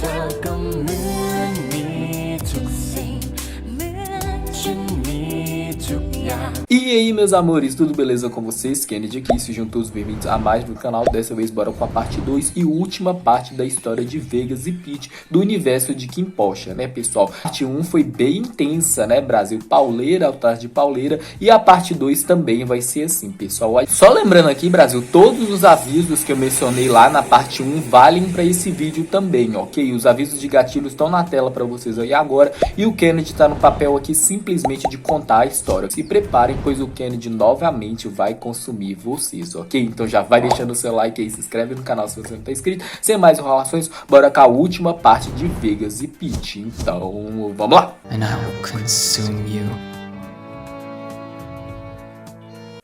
ธอก็เหมือนมีทุกสิ่งเหมือนฉันมีทุกอย่าง E aí, meus amores, tudo beleza com vocês? Kennedy aqui, sejam todos bem-vindos a mais do canal. Dessa vez bora com a parte 2 e última parte da história de Vegas e Pete do universo de Kim Porsche, né, pessoal? A parte 1 foi bem intensa, né, Brasil? Pauleira atrás de pauleira. E a parte 2 também vai ser assim, pessoal. Só lembrando aqui, Brasil, todos os avisos que eu mencionei lá na parte 1 valem para esse vídeo também, ok? Os avisos de gatilho estão na tela para vocês aí agora. E o Kennedy tá no papel aqui simplesmente de contar a história. Se preparem, pois o Kennedy novamente vai consumir vocês, ok? Então já vai deixando o seu like aí, se inscreve no canal se você não tá inscrito. Sem mais enrolações, bora com a última parte de Vegas e Pete. Então, vamos lá! And I will consume you.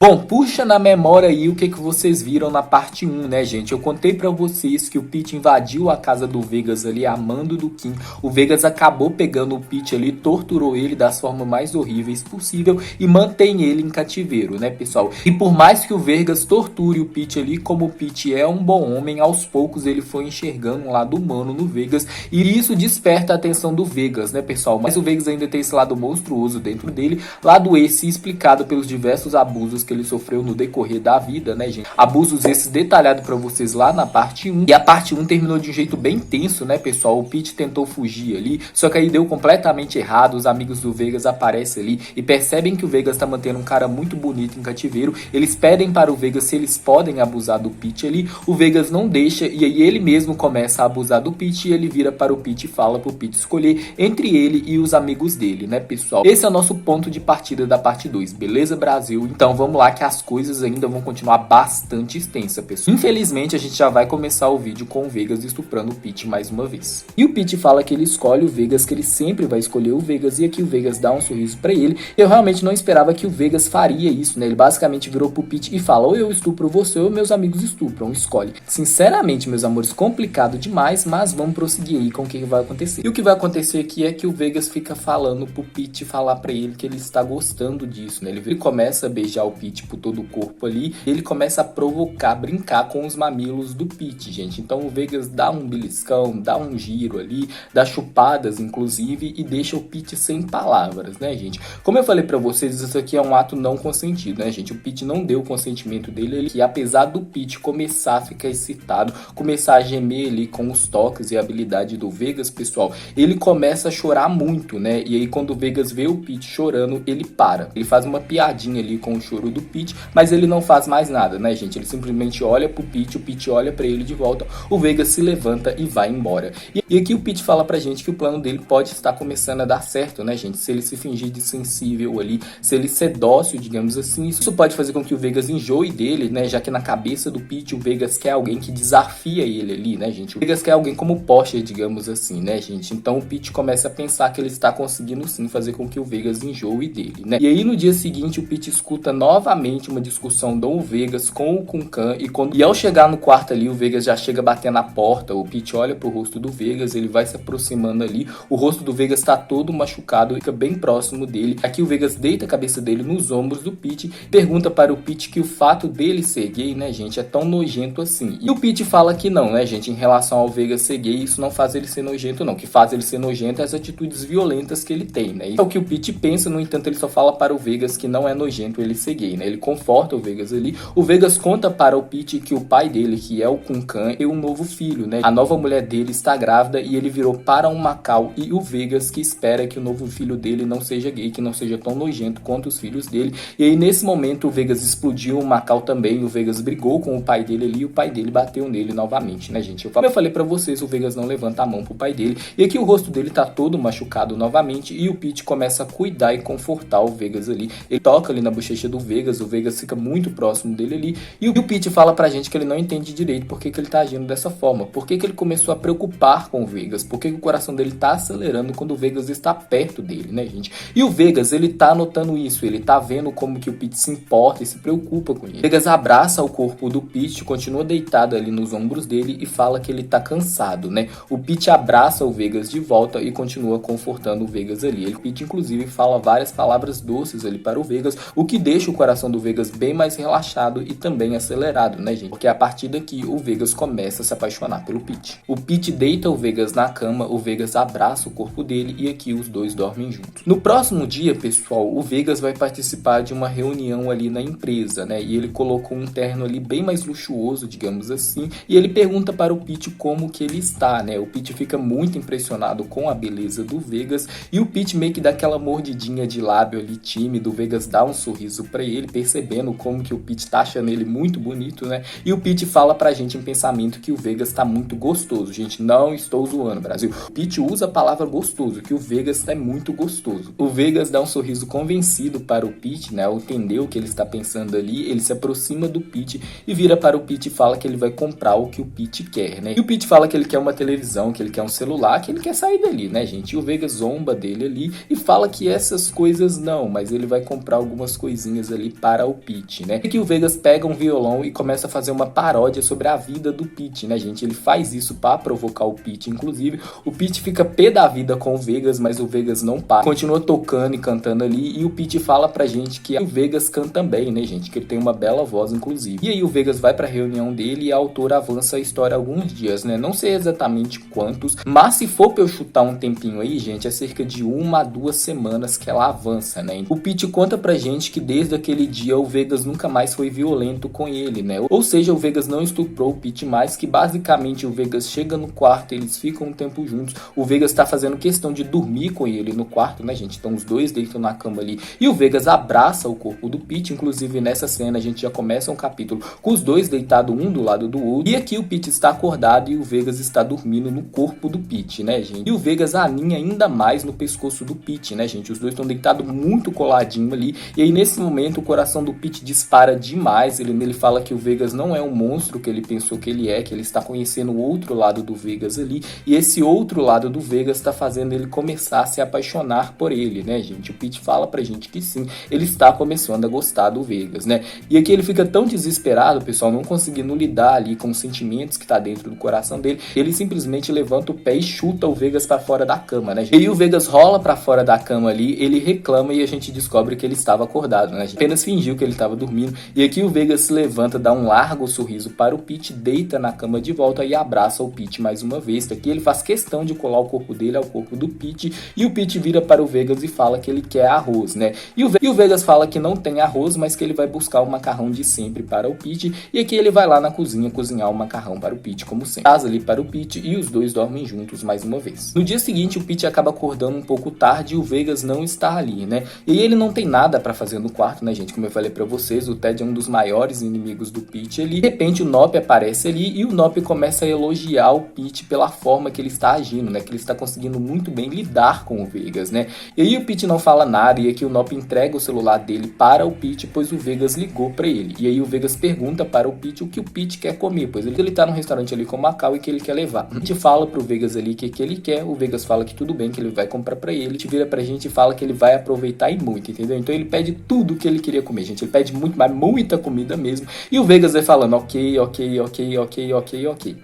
Bom, puxa na memória aí o que vocês viram na parte 1, né, gente? Eu contei pra vocês que o Pete invadiu a casa do Vegas ali, a mando do Kim. O Vegas acabou pegando o Pete ali, torturou ele das formas mais horríveis possível e mantém ele em cativeiro, né, pessoal? E por mais que o Vegas torture o Pete ali, como o Pete é um bom homem, aos poucos ele foi enxergando um lado humano no Vegas. E isso desperta a atenção do Vegas, né, pessoal? Mas o Vegas ainda tem esse lado monstruoso dentro dele, lado esse explicado pelos diversos abusos que ele sofreu no decorrer da vida, né, gente? Abusos esses detalhados pra vocês lá na parte 1. E a parte 1 terminou de um jeito bem tenso, né, pessoal? O Pete tentou fugir ali, só que aí deu completamente errado. Os amigos do Vegas aparecem ali e percebem que o Vegas tá mantendo um cara muito bonito em cativeiro. Eles pedem para o Vegas se eles podem abusar do Pete ali. O Vegas não deixa e aí ele mesmo começa a abusar do Pete e ele vira para o Pete e fala pro Pete escolher entre ele e os amigos dele, né, pessoal? Esse é o nosso ponto de partida da parte 2, beleza, Brasil? Então vamos lá que as coisas ainda vão continuar bastante extensa, pessoal. Infelizmente, a gente já vai começar o vídeo com o Vegas estuprando o Pete mais uma vez. E o Pete fala que ele escolhe o Vegas, que ele sempre vai escolher o Vegas, e aqui o Vegas dá um sorriso pra ele. Eu realmente não esperava que o Vegas faria isso, né? Ele basicamente virou pro Pete e fala: ou eu estupro você ou meus amigos estupram, escolhe. Sinceramente, meus amores, complicado demais, mas vamos prosseguir aí com o que vai acontecer. E o que vai acontecer aqui é que o Vegas fica falando pro Pete falar pra ele que ele está gostando disso, né? Ele começa a beijar o Pete por todo o corpo ali, ele começa a provocar, brincar com os mamilos do Pete, gente. Então o Vegas dá um beliscão, dá um giro ali, dá chupadas inclusive e deixa o Pete sem palavras, né, gente? Como eu falei pra vocês, isso aqui é um ato não consentido, né, gente? O Pete não deu o consentimento dele, e apesar do Pete começar a ficar excitado, começar a gemer ali com os toques e a habilidade do Vegas, pessoal, ele começa a chorar muito, né? E aí quando o Vegas vê o Pete chorando, ele para. Ele faz uma piadinha ali com o choro do Pete, mas ele não faz mais nada, né, gente? Ele simplesmente olha pro Pete, o Pete olha pra ele de volta, o Vegas se levanta e vai embora. E aqui o Pete fala pra gente que o plano dele pode estar começando a dar certo, né, gente? Se ele se fingir de sensível ali, se ele ser dócil, digamos assim, isso pode fazer com que o Vegas enjoe dele, né? Já que na cabeça do Pete, o Vegas quer alguém que desafia ele ali, né, gente? O Vegas quer alguém como o Porsche, digamos assim, né, gente? Então o Pete começa a pensar que ele está conseguindo sim fazer com que o Vegas enjoe dele, né? E aí no dia seguinte o Pete escuta novamente uma discussão do Vegas com o Kunkan e ao chegar no quarto ali, o Vegas já chega batendo na porta. O Pete olha pro rosto do Vegas, ele vai se aproximando ali, o rosto do Vegas tá todo machucado, fica bem próximo dele. Aqui o Vegas deita a cabeça dele nos ombros do Pete, pergunta para o Pete que o fato dele ser gay, né, gente, é tão nojento assim. E o Pete fala que não, né, gente, em relação ao Vegas ser gay, isso não faz ele ser nojento não, o que faz ele ser nojento é as atitudes violentas que ele tem, né. Isso é o que o Pete pensa, no entanto ele só fala para o Vegas que não é nojento ele ser gay, né, ele conforta o Vegas ali. O Vegas conta para o Pete que o pai dele, que é o Kunkan, é um novo filho, né? A nova mulher dele está grávida e ele virou para um Macau, e o Vegas que espera que o novo filho dele não seja gay, que não seja tão nojento quanto os filhos dele. E aí nesse momento o Vegas explodiu o Macau também, o Vegas brigou com o pai dele ali e o pai dele bateu nele novamente, né, gente? Como eu falei pra vocês, o Vegas não levanta a mão pro pai dele, e aqui o rosto dele tá todo machucado novamente e o Pete começa a cuidar e confortar o Vegas ali. Ele toca ali na bochecha do Vegas, o Vegas fica muito próximo dele ali, e o Pete fala pra gente que ele não entende direito por que ele tá agindo dessa forma, por que ele começou a preocupar com o Vegas, por que o coração dele tá acelerando quando o Vegas está perto dele, né, gente? E o Vegas, ele tá notando isso, ele tá vendo como que o Pete se importa e se preocupa com ele. O Vegas abraça o corpo do Pete, continua deitado ali nos ombros dele e fala que ele tá cansado, né? O Pete abraça o Vegas de volta e continua confortando o Vegas ali. O Pete, inclusive, fala várias palavras doces ali para o Vegas, o que deixa o coração coração do Vegas bem mais relaxado e também acelerado, né, gente? Porque a partir daqui o Vegas começa a se apaixonar pelo Pete. O Pete deita o Vegas na cama, o Vegas abraça o corpo dele e aqui os dois dormem juntos. No próximo dia, pessoal, o Vegas vai participar de uma reunião ali na empresa, né? E ele colocou um terno ali bem mais luxuoso, digamos assim, e ele pergunta para o Pete como que ele está, né? O Pete fica muito impressionado com a beleza do Vegas e o Pete meio que dá aquela mordidinha de lábio ali tímido, o Vegas dá um sorriso pra ele, percebendo como que o Pete tá achando ele muito bonito, né? E o Pete fala pra gente em pensamento que o Vegas tá muito gostoso. Gente, não estou zoando, Brasil. O Pete usa a palavra gostoso, que o Vegas é muito gostoso. O Vegas dá um sorriso convencido para o Pete, né? Ao entender o que ele está pensando ali, ele se aproxima do Pete e vira para o Pete e fala que ele vai comprar o que o Pete quer, né? E o Pete fala que ele quer uma televisão, que ele quer um celular, que ele quer sair dali, né, gente? E o Vegas zomba dele ali e fala que essas coisas não, mas ele vai comprar algumas coisinhas ali para o Pete, né? E que o Vegas pega um violão e começa a fazer uma paródia sobre a vida do Pete, né, gente? Ele faz isso para provocar o Pete, inclusive. O Pete fica pé da vida com o Vegas, mas o Vegas não para. Continua tocando e cantando ali e o Pete fala pra gente que o Vegas canta bem, né, gente? Que ele tem uma bela voz, inclusive. E aí o Vegas vai pra reunião dele e a autora avança a história alguns dias, né? Não sei exatamente quantos, mas se for pra eu chutar um tempinho aí, gente, é cerca de 1 a 2 semanas que ela avança, né? O Pete conta pra gente que desde aquele dia o Vegas nunca mais foi violento com ele, né? Ou seja, o Vegas não estuprou o Pete mais, que basicamente o Vegas chega no quarto, eles ficam um tempo juntos, o Vegas tá fazendo questão de dormir com ele no quarto, né, gente? Então os dois deitam na cama ali e o Vegas abraça o corpo do Pete, inclusive nessa cena a gente já começa um capítulo com os dois deitados um do lado do outro, e aqui o Pete está acordado e o Vegas está dormindo no corpo do Pete, né, gente? E o Vegas aninha ainda mais no pescoço do Pete, né, gente? Os dois estão deitados muito coladinho ali, e aí nesse momento o coração do Pete dispara demais, ele fala que o Vegas não é um monstro que ele pensou que ele é, que ele está conhecendo o outro lado do Vegas ali, e esse outro lado do Vegas está fazendo ele começar a se apaixonar por ele, né, gente? O Pete fala pra gente que sim, ele está começando a gostar do Vegas, né? E aqui ele fica tão desesperado, pessoal, não conseguindo lidar ali com os sentimentos que tá dentro do coração dele, ele simplesmente levanta o pé e chuta o Vegas pra fora da cama, né? E aí o Vegas rola pra fora da cama ali, ele reclama e a gente descobre que ele estava acordado, né? Apenas fingiu que ele estava dormindo. E aqui o Vegas se levanta, dá um largo sorriso para o Pete, deita na cama de volta e abraça o Pete mais uma vez. Aqui ele faz questão de colar o corpo dele ao corpo do Pete e o Pete vira para o Vegas e fala que ele quer arroz, né? E o Vegas fala que não tem arroz, mas que ele vai buscar o macarrão de sempre para o Pete. E aqui ele vai lá na cozinha cozinhar o macarrão para o Pete, como sempre. Casa ali para o Pete e os dois dormem juntos mais uma vez. No dia seguinte, o Pete acaba acordando um pouco tarde e o Vegas não está ali, né? E ele não tem nada para fazer no quarto, né, gente? Como eu falei para vocês, o Ted é um dos maiores inimigos do Pete ali. De repente, o Nop aparece ali e o Nop começa a elogiar o Pete pela forma que ele está agindo, né? Que ele está conseguindo muito bem lidar com o Vegas, né? E aí o Pete não fala nada e aqui o Nop entrega o celular dele para o Pete, pois o Vegas ligou para ele. E aí o Vegas pergunta para o Pete o que o Pete quer comer, pois ele tá num restaurante ali com o Macau e que ele quer levar. A gente fala pro Vegas ali que ele quer, o Vegas fala que tudo bem, que ele vai comprar para ele, te vira pra gente e fala que ele vai aproveitar e muito, entendeu? Então ele pede tudo que ele queria comer, gente. Ele pede muito, mas muita comida mesmo. E o Vegas vai falando, ok.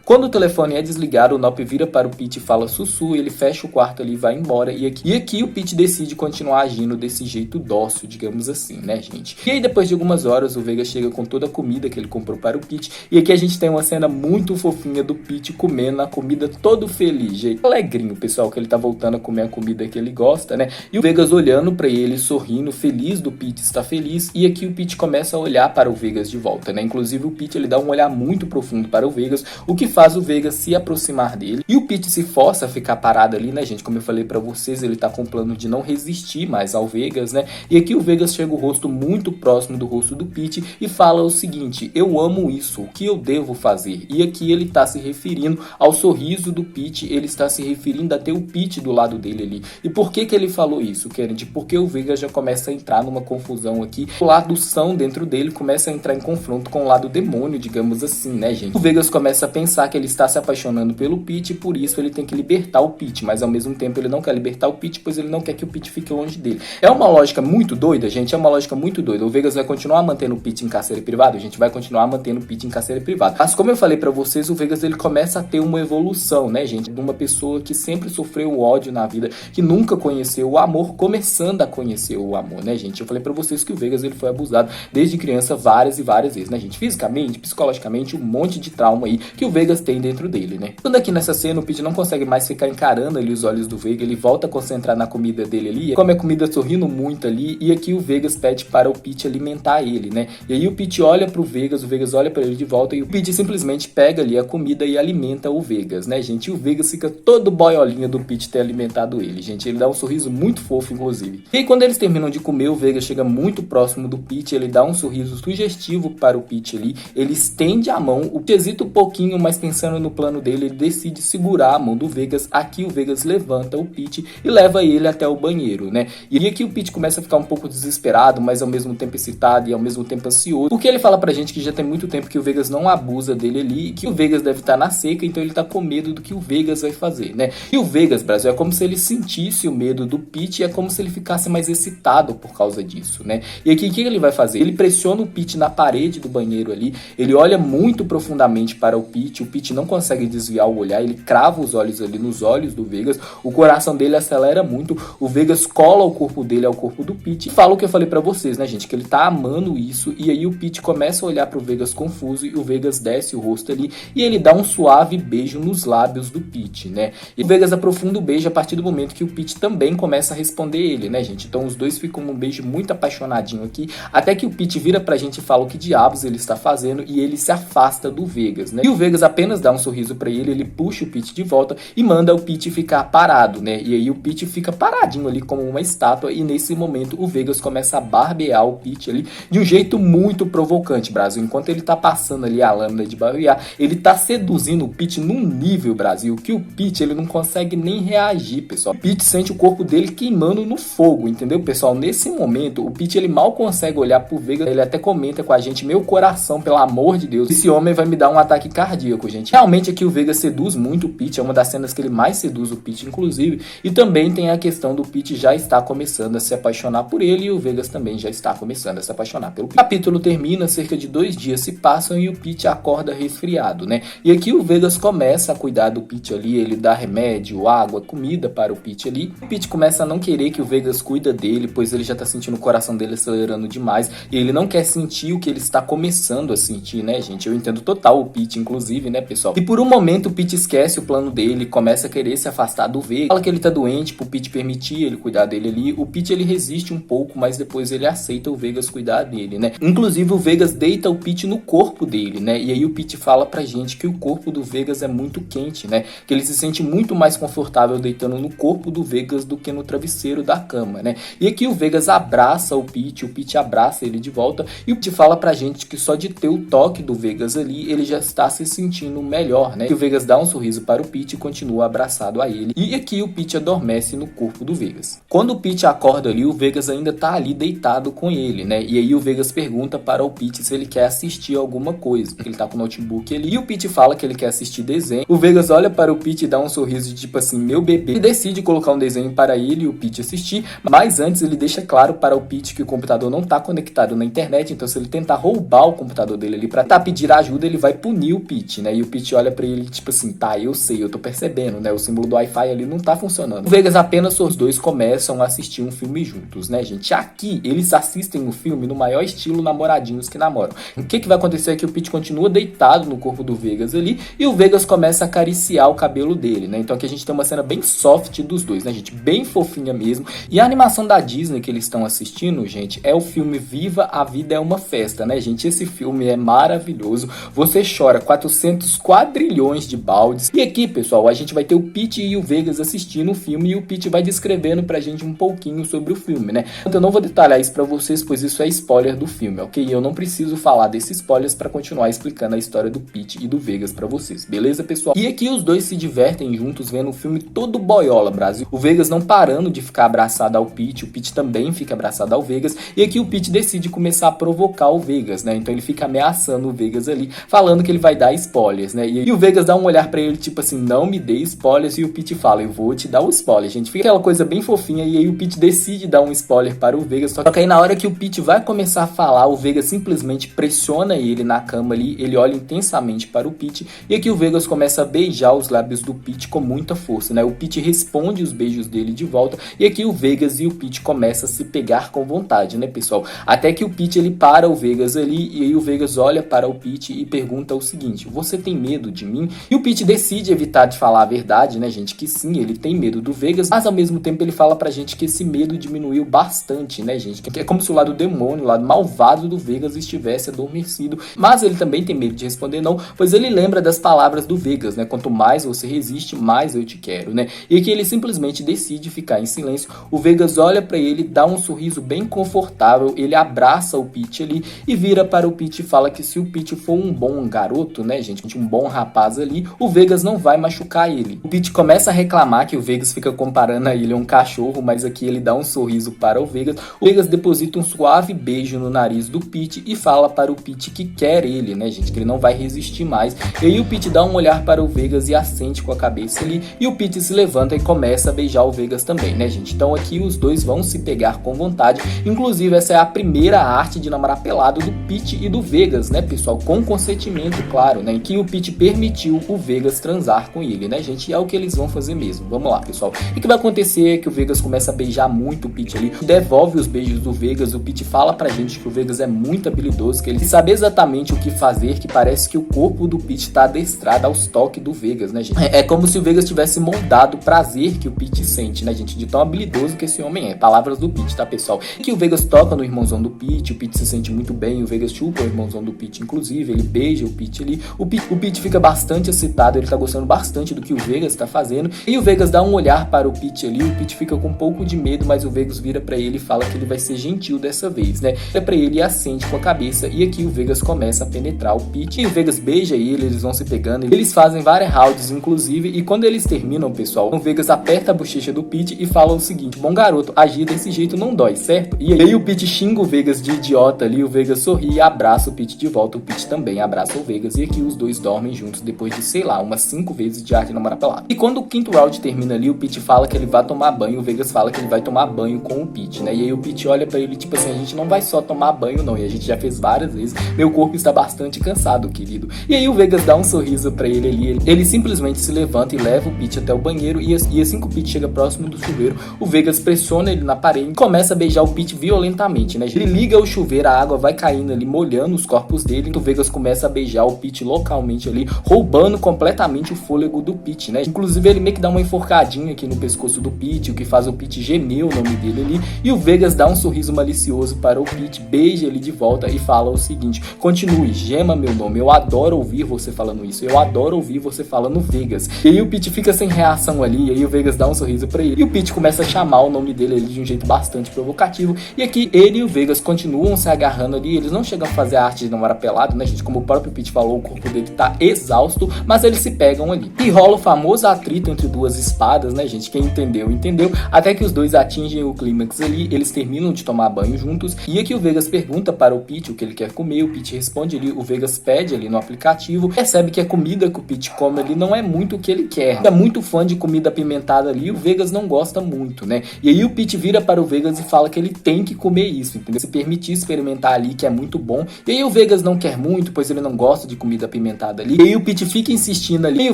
Quando o telefone é desligado, o Nop vira para o Pete e fala sussu, ele fecha o quarto ali e vai embora. E aqui o Pete decide continuar agindo desse jeito dócil, digamos assim, né, gente? E aí depois de algumas horas, o Vegas chega com toda a comida que ele comprou para o Pete. E aqui a gente tem uma cena muito fofinha do Pete comendo a comida todo feliz, gente. Alegrinho, pessoal, que ele tá voltando a comer a comida que ele gosta, né? E o Vegas olhando para ele, sorrindo, feliz do Pete estar feliz. E aqui o Pete começa a olhar para o Vegas de volta, né? Inclusive o Pete, ele dá um olhar muito profundo para o Vegas, o que faz o Vegas se aproximar dele. E o Pete se força a ficar parado ali, né, gente? Como eu falei para vocês, ele tá com o plano de não resistir mais ao Vegas, né? E aqui o Vegas chega o rosto muito próximo do rosto do Pete e fala o seguinte: eu amo isso, o que eu devo fazer? E aqui ele tá se referindo ao sorriso do Pete, ele está se referindo a ter o Pete do lado dele ali. E por que ele falou isso, Kennedy? Porque o Vegas já começa a entrar numa confusão aqui. O lado são dentro dele começa a entrar em confronto com o lado demônio, digamos assim, né, gente? O Vegas começa a pensar que ele está se apaixonando pelo Pete e por isso ele tem que libertar o Pete, mas ao mesmo tempo ele não quer libertar o Pete, pois ele não quer que o Pete fique longe dele. É uma lógica muito doida, gente, é uma lógica muito doida. O Vegas vai continuar mantendo o Pete em cárcere privado? A gente vai continuar mantendo o Pete em cárcere privado. Mas como eu falei pra vocês, o Vegas ele começa a ter uma evolução, né, gente? De uma pessoa que sempre sofreu ódio na vida, que nunca conheceu o amor, começando a conhecer o amor, né, gente? Eu falei pra vocês que o Vegas Vegas ele foi abusado desde criança várias e várias vezes, né, gente? Fisicamente, psicologicamente, um monte de trauma aí que o Vegas tem dentro dele, né? Quando aqui nessa cena o Pete não consegue mais ficar encarando ali os olhos do Vegas, ele volta a concentrar na comida dele ali, come a comida sorrindo muito ali, e aqui o Vegas pede para o Pete alimentar ele, né? E aí o Pete olha pro Vegas, o Vegas olha para ele de volta e o Pete simplesmente pega ali a comida e alimenta o Vegas, né, gente? E o Vegas fica todo boiolinha do Pete ter alimentado ele, gente. Ele dá um sorriso muito fofo, inclusive. E aí, quando eles terminam de comer, o Vegas chega muito próximo do Pete, ele dá um sorriso sugestivo para o Pete ali, ele estende a mão, o Pete hesita um pouquinho, mas pensando no plano dele, ele decide segurar a mão do Vegas. Aqui o Vegas levanta o Pete e leva ele até o banheiro, né? E aqui o Pete começa a ficar um pouco desesperado, mas ao mesmo tempo excitado e ao mesmo tempo ansioso, porque ele fala pra gente que já tem muito tempo que o Vegas não abusa dele ali, e que o Vegas deve estar na seca, então ele tá com medo do que o Vegas vai fazer, né? E o Vegas, Brasil, é como se ele sentisse o medo do Pete, e é como se ele ficasse mais excitado por causa disso, né? E aqui o que ele vai fazer? Ele pressiona o Pete na parede do banheiro ali, ele olha muito profundamente para o Pete não consegue desviar o olhar, ele crava os olhos ali nos olhos do Vegas, o coração dele acelera muito, o Vegas cola o corpo dele ao corpo do Pete, e fala o que eu falei pra vocês, né, gente, que ele tá amando isso, e aí o Pete começa a olhar pro Vegas confuso, e o Vegas desce o rosto ali, e ele dá um suave beijo nos lábios do Pete, né, e o Vegas aprofunda o beijo a partir do momento que o Pete também começa a responder ele, né, gente, então os dois ficam num beijo muito apaixonadinho aqui, até que o Pete vira pra gente e fala o que diabos ele está fazendo, e ele se afasta do Vegas, né, e o Vegas apenas dá um sorriso pra ele, ele puxa o Pete de volta e manda o Pete ficar parado, né, e aí o Pete fica paradinho ali como uma estátua, e nesse momento o Vegas começa a barbear o Pete ali de um jeito muito provocante, Brasil, enquanto ele tá passando ali a lâmina de barbear, ele tá seduzindo o Pete num nível, Brasil, que o Pete ele não consegue nem reagir, pessoal. O Pete sente o corpo dele queimando no fogo, entendeu, pessoal? Nesse momento, o Pete ele mal consegue olhar pro Vegas, ele até comenta com a gente, meu coração, pelo amor de Deus, esse homem vai me dar um ataque cardíaco, gente. Realmente aqui o Vegas seduz muito o Pete, é uma das cenas que ele mais seduz o Pete, inclusive, e também tem a questão do Pete já estar começando a se apaixonar por ele, e o Vegas também já está começando a se apaixonar pelo Pete. O capítulo termina, cerca de 2 dias se passam e o Pete acorda resfriado, né? E aqui o Vegas começa a cuidar do Pete ali, ele dá remédio, água, comida para o Pete ali. O Pete começa a não querer que o Vegas cuida dele, pois ele já tá sentindo o coração dele acelerando demais, e ele não quer sentir o que ele está começando a sentir, né, gente? Eu entendo total o Pete, inclusive, né, pessoal? E por um momento o Pete esquece o plano dele, começa a querer se afastar do Vegas, fala que ele tá doente pro Pete permitir ele cuidar dele ali. O Pete ele resiste um pouco, mas depois ele aceita o Vegas cuidar dele, né? Inclusive o Vegas deita o Pete no corpo dele, né? E aí o Pete fala pra gente que o corpo do Vegas é muito quente, né? Que ele se sente muito mais confortável deitando no corpo do Vegas do que no travesseiro da cama, né? E aqui o Vegas abraça o Pete abraça ele de volta, e o Pete fala pra gente que só de ter o toque do Vegas ali, ele já está se sentindo melhor, né? E o Vegas dá um sorriso para o Pete e continua abraçado a ele, e aqui o Pete adormece no corpo do Vegas. Quando o Pete acorda ali, o Vegas ainda tá ali deitado com ele, né? E aí o Vegas pergunta para o Pete se ele quer assistir alguma coisa, ele tá com o notebook ali, e o Pete fala que ele quer assistir desenho. O Vegas olha para o Pete e dá um sorriso de tipo assim, meu bebê, e decide colocar um desenho para ele e o Pete assistir, mas antes ele deixa claro para o Pete que o computador não tá conectado na internet, então se ele tentar roubar o computador dele ali pra pedir ajuda, ele vai punir o Pete, né? E o Pete olha pra ele tipo assim, tá, eu sei, eu tô percebendo, né? O símbolo do Wi-Fi ali não tá funcionando. O Vegas apenas os dois começam a assistir um filme juntos, né, gente? Aqui, eles assistem o filme no maior estilo namoradinhos que namoram. O que vai acontecer é que o Pete continua deitado no corpo do Vegas ali, e o Vegas começa a acariciar o cabelo dele, né? Então aqui a gente tem uma cena bem soft dos dois, né, gente? Bem fofinha mesmo. E a animação da Disney que eles estão assistindo, gente, é o filme Viva a Vida é uma Festa, né, gente? Esse filme é maravilhoso. Você chora 400 quadrilhões de baldes. E aqui, pessoal, a gente vai ter o Pete e o Vegas assistindo o filme, e o Pete vai descrevendo pra gente um pouquinho sobre o filme, né? Eu não vou detalhar isso pra vocês, pois isso é spoiler do filme, ok? Eu não preciso falar desses spoilers pra continuar explicando a história do Pete e do Vegas pra vocês, beleza, pessoal? E aqui os dois se divertem juntos vendo o filme todo boiola, Brasil. O Vegas não parando de ficar abraçado ao Pete, o Pete também fica abraçado ao Vegas, e aqui o Pete decide começar a provocar o Vegas, né? Então ele fica ameaçando o Vegas ali, falando que ele vai dar spoilers, né? E o Vegas dá um olhar pra ele, tipo assim, não me dê spoilers, e o Pete fala, eu vou te dar o spoiler, gente. Fica aquela coisa bem fofinha, e aí o Pete decide dar um spoiler para o Vegas, só que aí na hora que o Pete vai começar a falar, o Vegas simplesmente pressiona ele na cama ali, ele olha intensamente para o Pete, e aqui o Vegas começa a beijar os lábios do Pete com muita força, né? O Pete responde os beijos dele de volta, e aqui o Vegas e o Pete começam a se pegar com vontade, né? né, pessoal? Até que o Pete, ele para o Vegas ali, e aí o Vegas olha para o Pete e pergunta o seguinte: você tem medo de mim? E o Pete decide evitar de falar a verdade, né, gente, que sim, ele tem medo do Vegas, mas ao mesmo tempo ele fala pra gente que esse medo diminuiu bastante, né, gente, que é como se o lado demônio, o lado malvado do Vegas estivesse adormecido, mas ele também tem medo de responder não, pois ele lembra das palavras do Vegas, né, quanto mais você resiste, mais eu te quero, né, e que ele simplesmente decide ficar em silêncio. O Vegas olha pra ele, dá um sorriso bem confortável, ele abraça o Pete ali e vira para o Pete e fala que se o Pete for um bom garoto, né, gente, um bom rapaz ali, o Vegas não vai machucar ele. O Pete começa a reclamar que o Vegas fica comparando a ele a um cachorro, mas aqui ele dá um sorriso para o Vegas. O Vegas deposita um suave beijo no nariz do Pete e fala para o Pete que quer ele, né, gente, que ele não vai resistir mais. E aí o Pete dá um olhar para o Vegas e assente com a cabeça ali, e o Pete se levanta e começa a beijar o Vegas também, né, gente. Então aqui os dois vão se pegar com vontade. Inclusive essa é a primeira arte de namorar pelado do Pete e do Vegas, né, pessoal, com consentimento, claro, né, em que o Pete permitiu o Vegas transar com ele, né, gente, e é o que eles vão fazer mesmo. Vamos lá, pessoal. E o que vai acontecer é que o Vegas começa a beijar muito o Pete ali, devolve os beijos do Vegas. O Pete fala pra gente que o Vegas é muito habilidoso, que ele sabe exatamente o que fazer, que parece que o corpo do Pete tá adestrado aos toques do Vegas, né, gente. É como se o Vegas tivesse moldado o prazer que o Pete sente, né, gente, de tão habilidoso que esse homem é. Palavras do Pete, tá, pessoal? E que o Vegas toca no irmãozão do Pete, o Pete se sente muito bem, o Vegas chupa o irmãozão do Pete, inclusive, ele beija o Pete ali, o Pete fica bastante excitado, ele tá gostando bastante do que o Vegas tá fazendo, e o Vegas dá um olhar para o Pete ali, o Pete fica com um pouco de medo, mas o Vegas vira pra ele e fala que ele vai ser gentil dessa vez, né, é pra ele e assente com a cabeça, e aqui o Vegas começa a penetrar o Pete, e o Vegas beija ele, eles vão se pegando, eles fazem vários rounds, inclusive, e quando eles terminam, pessoal, o Vegas aperta a bochecha do Pete e fala o seguinte: bom garoto, agir desse jeito não dói, certo? E aí o Pete xinga o Vegas de idiota ali, o Vegas sorri e abraça o Pete de volta, o Pete também abraça o Vegas, e aqui os dois dormem juntos depois de, sei lá, umas 5 vezes de arte de namorar pelado. E quando o quinto round termina ali, o Pete fala que ele vai tomar banho, o Vegas fala que ele vai tomar banho com o Pete, né? E aí o Pete olha pra ele tipo assim: a gente não vai só tomar banho não, e a gente já fez várias vezes, meu corpo está bastante cansado, querido. E aí o Vegas dá um sorriso pra ele ali, ele simplesmente se levanta e leva o Pete até o banheiro, e assim que o Pete chega próximo do chuveiro, o Vegas pressiona ele na parede e começa a beijar o Pete violentamente, né? Ele liga o chuveiro, a água vai caindo ali, molhando os corpos dele, então o Vegas começa a beijar o Pete localmente ali, roubando completamente o fôlego do Pete, né? Inclusive ele meio que dá uma enforcadinha aqui no pescoço do Pete, o que faz o Pete gemer o nome dele ali, e o Vegas dá um sorriso malicioso para o Pete, beija ele de volta e fala o seguinte: continue, gema meu nome, eu adoro ouvir você falando isso, eu adoro ouvir você falando Vegas. E aí o Pete fica sem reação ali, e aí o Vegas dá um sorriso pra ele, e o Pete começa a chamar o nome dele ali de um jeito bastante provocativo, e aqui ele e o Vegas continuam se agarrando ali, eles não chegam a fazer a arte de namorar pelado, né, gente, como o próprio Pete falou, o corpo dele tá exausto, mas eles se pegam ali, e rola o famoso atrito entre duas espadas, né, gente, quem entendeu, entendeu, até que os dois atingem o clímax ali, eles terminam de tomar banho juntos, e aqui o Vegas pergunta para o Pete o que ele quer comer, o Pete responde ali, o Vegas pede ali no aplicativo, percebe que a comida que o Pete come ali não é muito o que ele quer, é muito fã de comida apimentada ali, o Vegas não gosta muito, né, e aí o Pete vira para o Vegas e fala que ele tem que comer isso, entendeu, se permitir experimentar ali, que é muito bom, e aí o Vegas não quer muito, pois ele não gosta de comida apimentada ali, e aí o Pete fica insistindo ali, e o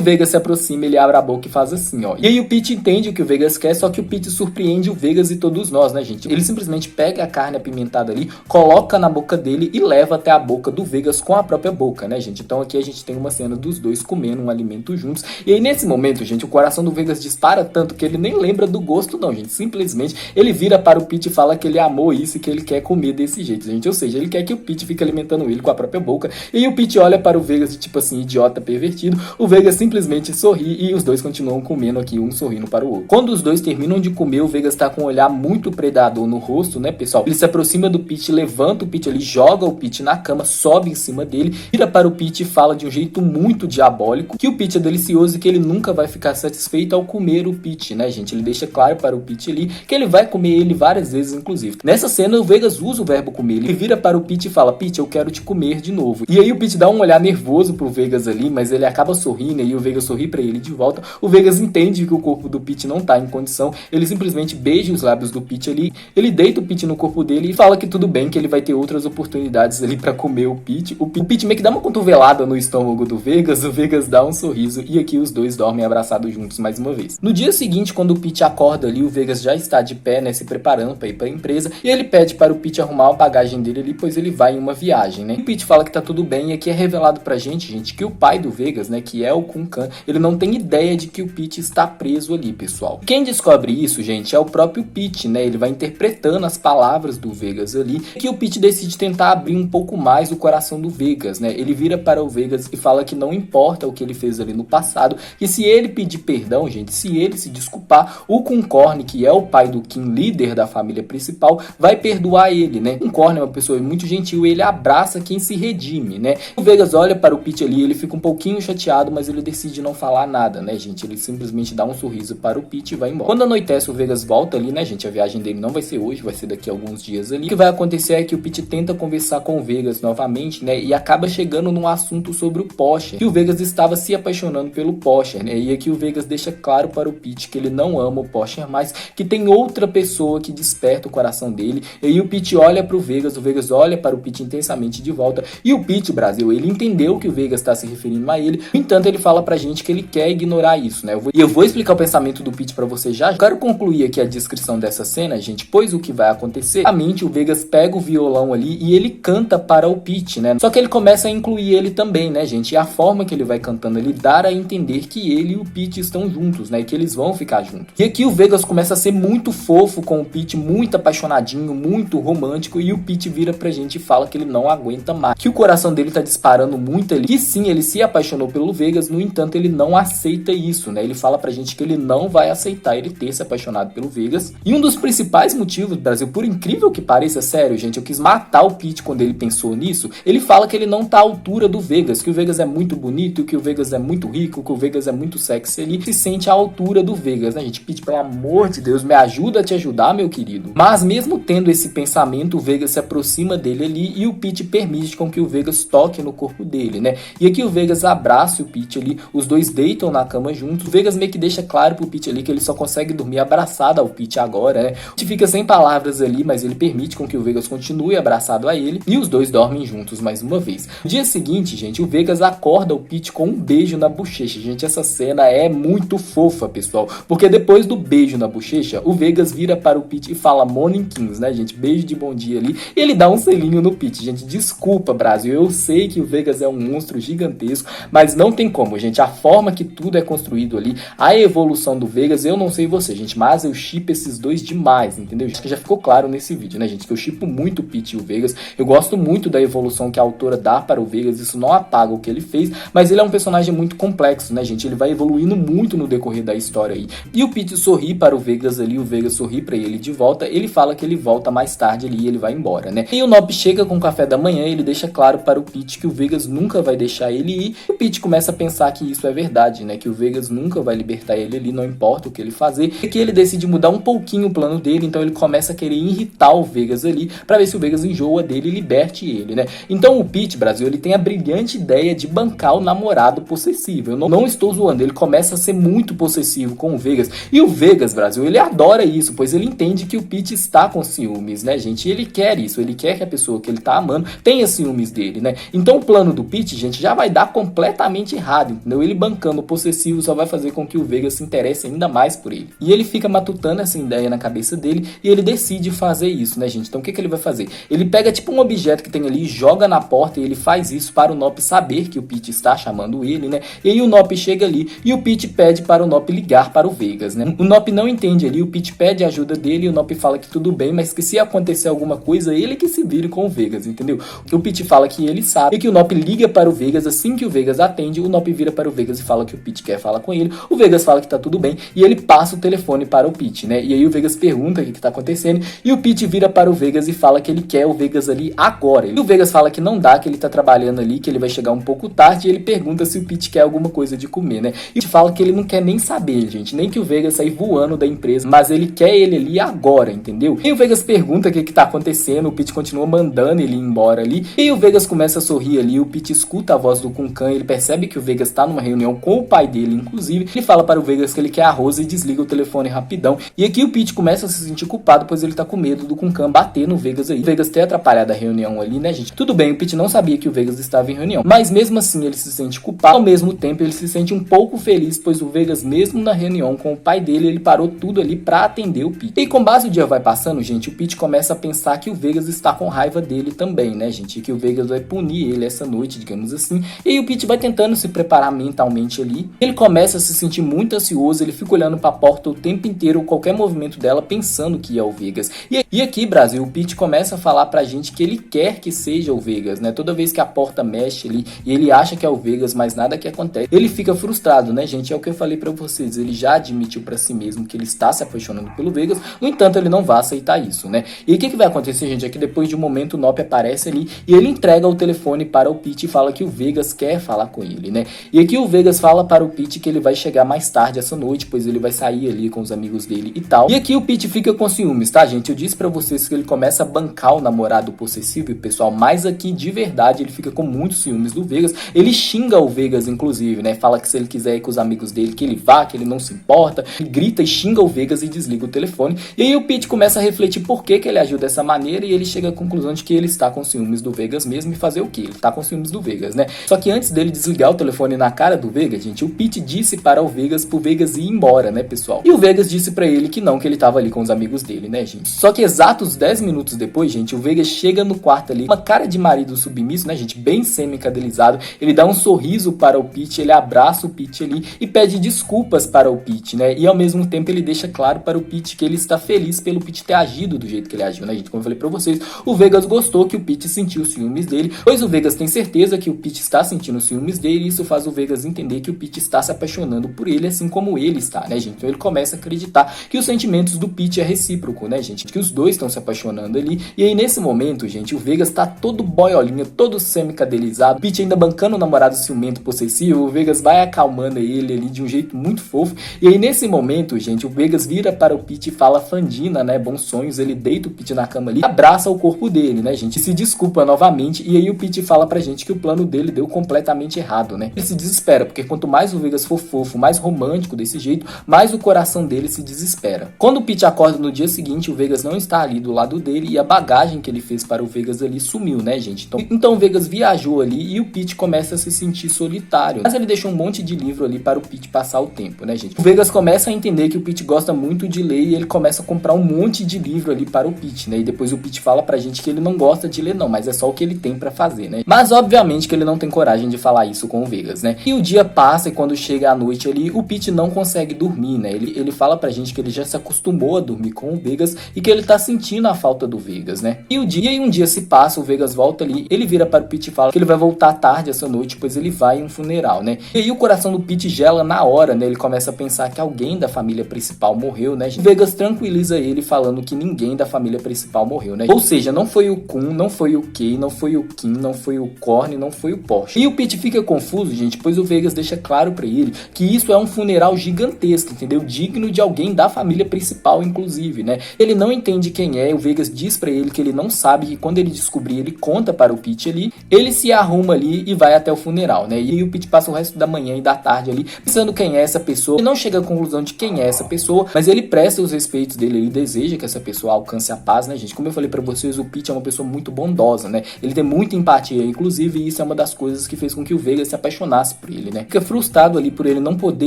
Vegas se aproxima, ele abre a boca e faz assim, ó, e aí o Pete entende o que o Vegas quer, só que o Pete surpreende o Vegas e todos nós, né, gente, ele simplesmente pega a carne apimentada ali, coloca na boca dele e leva até a boca do Vegas com a própria boca, né, gente, então aqui a gente tem uma cena dos dois comendo um alimento juntos, e aí nesse momento, gente, o coração do Vegas dispara tanto que ele nem lembra do gosto não, gente, simplesmente ele vira para o Pete e fala que ele amou isso e que ele quer comer desse jeito, gente, ou seja, ele quer que o Pete fique alimentando ele com a própria boca, e aí o Pete olha para o Vegas tipo assim, idiota pervertido, o Vegas simplesmente sorri e os dois continuam comendo aqui, um sorrindo para o outro. Quando os dois terminam de comer, o Vegas tá com um olhar muito predador no rosto, né, pessoal, ele se aproxima do Pete, levanta o Pete ali, joga o Pete na cama, sobe em cima dele, vira para o Pete e fala de um jeito muito diabólico que o Pete é delicioso e que ele nunca vai ficar satisfeito ao comer o Pete, né, gente, ele deixa claro para o Pete ali que ele vai comer ele várias vezes, inclusive. Nessa cena, o Vegas usa o verbo comer, ele vira para o Pete e fala: Pete, eu quero te comer de novo. E aí o Pete dá um olhar nervoso pro Vegas ali, mas ele acaba sorrindo, e o Vegas sorri pra ele de volta. O Vegas entende que o corpo do Pete não tá em condição, ele simplesmente beija os lábios do Pete ali, ele deita o Pete no corpo dele e fala que tudo bem, que ele vai ter outras oportunidades ali pra comer o Pete. O Pete meio que dá uma cotovelada no estômago do Vegas, o Vegas dá um sorriso, e aqui os dois dormem abraçados juntos mais uma vez. No dia seguinte, quando o Pete acorda ali, o Vegas já está de pé, né, se preparando pra ir pra empresa, e ele ele pede para o Pete arrumar a bagagem dele ali, pois ele vai em uma viagem, né? O Pete fala que tá tudo bem e aqui é revelado pra gente, que o pai do Vegas, né, que é o Kun Kan, ele não tem ideia de que o Pete está preso ali, pessoal. Quem descobre isso, gente, é o próprio Pete, né? Ele vai interpretando as palavras do Vegas ali, que o Pete decide tentar abrir um pouco mais o coração do Vegas, né? Ele vira para o Vegas e fala que não importa o que ele fez ali no passado, que se ele pedir perdão, gente, se ele se desculpar, o Kun Korn, que é o pai do Kim, líder da família principal, vai perdoar ele, né? O Korn é uma pessoa muito gentil, ele abraça quem se redime, né? O Vegas olha para o Pete ali, ele fica um pouquinho chateado, mas ele decide não falar nada, né, gente? Ele simplesmente dá um sorriso para o Pete e vai embora. Quando anoitece, o Vegas volta ali, né, gente? A viagem dele não vai ser hoje, vai ser daqui a alguns dias ali. O que vai acontecer é que o Pete tenta conversar com o Vegas novamente, né? E acaba chegando num assunto sobre o Posher, que o Vegas estava se apaixonando pelo Posher, né? E aqui o Vegas deixa claro para o Pete que ele não ama o Posher mais, que tem outra pessoa que desperta o coração dele. E aí o Pete olha para o Vegas olha para o Pete intensamente de volta. E o Pete, Brasil, ele entendeu que o Vegas está se referindo a ele. No entanto, ele fala pra gente que ele quer ignorar isso, né? Eu vou explicar o pensamento do Pete pra você já. Eu quero concluir aqui a descrição dessa cena, gente, pois o que vai acontecer, o Vegas pega o violão ali e ele canta para o Pete, né? Só que ele começa a incluir ele também, né, gente? E a forma que ele vai cantando ali dá a entender que ele e o Pete estão juntos, né? E que eles vão ficar juntos. E aqui o Vegas começa a ser muito fofo com o Pete, muito apaixonadinho, muito romântico, e o Pete vira pra gente e fala que ele não aguenta mais, que o coração dele tá disparando muito ali, que sim, ele se apaixonou pelo Vegas, no entanto, ele não aceita isso, né? Ele fala pra gente que ele não vai aceitar ele ter se apaixonado pelo Vegas. E um dos principais motivos, Brasil, por incrível que pareça, sério, gente, eu quis matar o Pete quando ele pensou nisso, ele fala que ele não tá à altura do Vegas, que o Vegas é muito bonito, que o Vegas é muito rico, que o Vegas é muito sexy, ele se sente à altura do Vegas, né, gente? Pete, pelo amor de Deus, me ajuda a te ajudar, meu querido. Mas mesmo tendo esse pensamento, o Vegas se aproxima dele ali e o Pete permite com que o Vegas toque no corpo dele, né? E aqui o Vegas abraça o Pete ali, os dois deitam na cama juntos. O Vegas meio que deixa claro pro Pete ali que ele só consegue dormir abraçado ao Pete agora, né? O Pete fica sem palavras ali, mas ele permite com que o Vegas continue abraçado a ele e os dois dormem juntos mais uma vez. No dia seguinte, gente, o Vegas acorda o Pete com um beijo na bochecha. Gente, essa cena é muito fofa, pessoal, porque depois do beijo na bochecha, o Vegas vira para o Pete e fala Morning Kings, né, gente? Beijo de bom dia ali. E ele dá um selinho no Pete, gente. Desculpa, Brasil, eu sei que o Vegas é um monstro gigantesco, mas não tem como, gente. A forma que tudo é construído ali, a evolução do Vegas, eu não sei você, gente, mas eu shippo esses dois demais, entendeu? Acho que já ficou claro nesse vídeo, né, gente, que eu shippo muito o Pete e o Vegas. Eu gosto muito da evolução que a autora dá para o Vegas, isso não apaga o que ele fez, mas ele é um personagem muito complexo, né, gente? Ele vai evoluindo muito no decorrer da história aí. E o Pete sorri para o Vegas ali, o Vegas sorri para ele de volta, ele fala que ele volta mais tarde ali e ele vai embora, né? E o Nob chega com o café da manhã e ele deixa claro para o Pete que o Vegas nunca vai deixar ele ir. O Pete começa a pensar que isso é verdade, né? Que o Vegas nunca vai libertar ele ali, não importa o que ele fazer. E que ele decide mudar um pouquinho o plano dele, então ele começa a querer irritar o Vegas ali, pra ver se o Vegas enjoa dele e liberte ele, né? Então o Pete, Brasil, ele tem a brilhante ideia de bancar o namorado possessivo. Eu não estou zoando, ele começa a ser muito possessivo com o Vegas. E o Vegas, Brasil, ele adora isso, pois ele entende que o Pete está com ciúmes, né, gente? E ele quer isso, ele quer que a pessoa que ele tá amando tenha ciúmes dele, né? Então o plano do Pete, gente, já vai dar completamente errado, entendeu? Ele bancando o possessivo só vai fazer com que o Vegas se interesse ainda mais por ele. E ele fica matutando essa ideia na cabeça dele e ele decide fazer isso, né, gente? Então o que ele vai fazer? Ele pega tipo um objeto que tem ali, joga na porta e ele faz isso para o Nop saber que o Pete está chamando ele, né? E aí o Nop chega ali e o Pete pede para o Nop ligar para o Vegas, né? O Nop não entende ali, o Pete pede ajuda dele e o Nop fala que tudo bem, mas que se acontecer alguma coisa, ele que se vire com o Vegas, entendeu? O Pete fala que ele sabe e que o Nop liga para o Vegas. Assim que o Vegas atende, o Nop vira para o Vegas e fala que o Pete quer falar com ele. O Vegas fala que tá tudo bem e ele passa o telefone para o Pete, né? E aí o Vegas pergunta o que tá acontecendo e o Pete vira para o Vegas e fala que ele quer o Vegas ali agora. E o Vegas fala que não dá, que ele tá trabalhando ali, que ele vai chegar um pouco tarde e ele pergunta se o Pete quer alguma coisa de comer, né? E o Pete fala que ele não quer nem saber, gente, nem que o Vegas sair voando da empresa, mas ele quer ele ali agora, entendeu? E o Vegas pergunta o que tá acontecendo, o Pete continua mandando ele ir embora ali, e o Vegas começa a sorrir ali, o Pete escuta a voz do Kun Kan, ele percebe que o Vegas tá numa reunião com o pai dele, inclusive, ele fala para o Vegas que ele quer arroz e desliga o telefone rapidão, e aqui o Pete começa a se sentir culpado, pois ele tá com medo do Kun Kan bater no Vegas aí, o Vegas ter atrapalhado a reunião ali, né, gente? Tudo bem, o Pete não sabia que o Vegas estava em reunião, mas mesmo assim ele se sente culpado, ao mesmo tempo ele se sente um pouco feliz, pois o Vegas, mesmo na reunião com o pai dele, ele parou tudo ali pra atender o Pete. E com base o dia vai passando, gente, o Pete começa a pensar que o Vegas está com raiva dele também, né, gente? E que o Vegas vai punir ele essa noite, digamos assim. E aí o Pete vai tentando se preparar mentalmente ali. Ele começa a se sentir muito ansioso, ele fica olhando pra porta o tempo inteiro, qualquer movimento dela, pensando que é o Vegas. E aqui, Brasil, o Pete começa a falar pra gente que ele quer que seja o Vegas, né? Toda vez que a porta mexe ali e ele acha que é o Vegas, mas nada que acontece, ele fica frustrado, né, gente? É o que eu falei pra vocês, ele já admitiu pra si mesmo que ele está se apaixonando pelo Vegas, no entanto, ele não vai aceitar isso, né? E o que vai acontecer, gente? É que depois de um momento o Nop aparece ali e ele entrega o telefone para o Pete e fala que o Vegas quer falar com ele, né? E aqui o Vegas fala para o Pete que ele vai chegar mais tarde essa noite, pois ele vai sair ali com os amigos dele e tal. E aqui o Pete fica com ciúmes, tá, gente? Eu disse pra vocês que ele começa a bancar o namorado possessivo, pessoal, mas aqui de verdade ele fica com muitos ciúmes do Vegas. Ele xinga o Vegas, inclusive, né? Fala que se ele quiser ir com os amigos dele, que ele vá, que ele não se importa. Ele grita e xinga o Vegas e desliga o telefone. E aí o Pete começa a refletir por que ele agiu dessa maneira e ele chega à conclusão de que ele está com ciúmes do Vegas mesmo. E fazer o quê? Ele tá com ciúmes do Vegas, né? Só que antes dele desligar o telefone na cara do Vegas, gente, o Pete disse para o Vegas pro Vegas ir embora, né, pessoal? E o Vegas disse pra ele que não, que ele tava ali com os amigos dele, né, gente? Só que exatos 10 minutos depois, gente, o Vegas chega no quarto ali, uma cara de marido submisso, né, gente, bem semi-cadelizado. Ele dá um sorriso para o Pete, ele abraça o Pete ali e pede desculpas para o Pete, né? E ao mesmo tempo ele deixa claro para o Pete que ele está feliz pelo Pete ter agido do jeito que ele agiu, né, gente? Como eu falei pra vocês, o Vegas gostou que o Pete sentiu ciúmes dele, pois o Vegas tem certeza que o Pete está sentindo ciúmes dele e isso faz o Vegas entender que o Pete está se apaixonando por ele, assim como ele está, né, gente? Então ele começa a acreditar que os sentimentos do Pete é recíproco, né, gente? Que os dois estão se apaixonando ali. E aí nesse momento, gente, o Vegas tá todo boiolinha, todo semi-cadelizado, o Pete ainda bancando o namorado ciumento possessivo, o Vegas vai acalmando ele ali de um jeito muito fofo. E aí nesse momento, gente, o Vegas vira para o Pete e fala Fandina, né, bons sonhos, ele deita o Pete na cama ali, abraça o corpo dele, né, gente? E se desculpa novamente, e aí o Pete fala pra gente que o plano dele deu completamente errado, né? Ele se desespera, porque quanto mais o Vegas for fofo, mais romântico desse jeito, mais o coração dele se desespera. Quando o Pete acorda no dia seguinte, o Vegas não está ali do lado dele e a bagagem que ele fez para o Vegas ali sumiu, né, gente? Então o Vegas viajou ali e o Pete começa a se sentir solitário. Mas ele deixou um monte de livro ali para o Pete passar o tempo, né, gente? O Vegas começa a entender que o Pete gosta muito de ler e ele começa a comprar um monte de livro ali para o Pete, né? E depois o Pete fala pra gente que ele não gosta de ler não, mas é só o que ele tem pra fazer, né? Mas obviamente que ele não tem coragem de falar isso com o Vegas, né? E o dia passa e quando chega a noite ali, o Pete não consegue dormir, né? Ele fala pra gente que ele já se acostumou a dormir com o Vegas e que ele tá sentindo a falta do Vegas, né? E um dia se passa, o Vegas volta ali, ele vira para o Pete e fala que ele vai voltar tarde essa noite, pois ele vai em um funeral, né? E aí o coração do Pete gela na hora, né? Ele começa a pensar que alguém da família principal morreu, né? O Vegas tranquiliza ele falando que ninguém da família principal morreu, né? Ou seja, não foi o Kun, não foi o Kay, não foi o Kim, não foi o Korn, não foi o Porsche. E o Pete fica confuso, gente, pois o Vegas deixa claro pra ele que isso é um funeral gigantesco, entendeu? Digno de alguém da família principal, inclusive, né? Ele não entende quem é, o Vegas diz pra ele que ele não sabe, que quando ele descobrir, ele conta para o Pete ali, ele se arruma ali e vai até o funeral, né? E aí o Pete passa o resto da manhã e da tarde ali, pensando quem é essa pessoa. Ele não chega à conclusão de quem é essa pessoa, mas ele presta os respeitos dele, ele deseja que essa pessoa alcance a paz, né, gente? Como eu falei pra vocês, o Pete é uma pessoa muito bondosa, né? Ele tem muita empatia, inclusive, e isso é uma das coisas que fez com que o Vegas se apaixonasse por ele, né? Fica frustrado ali por ele não poder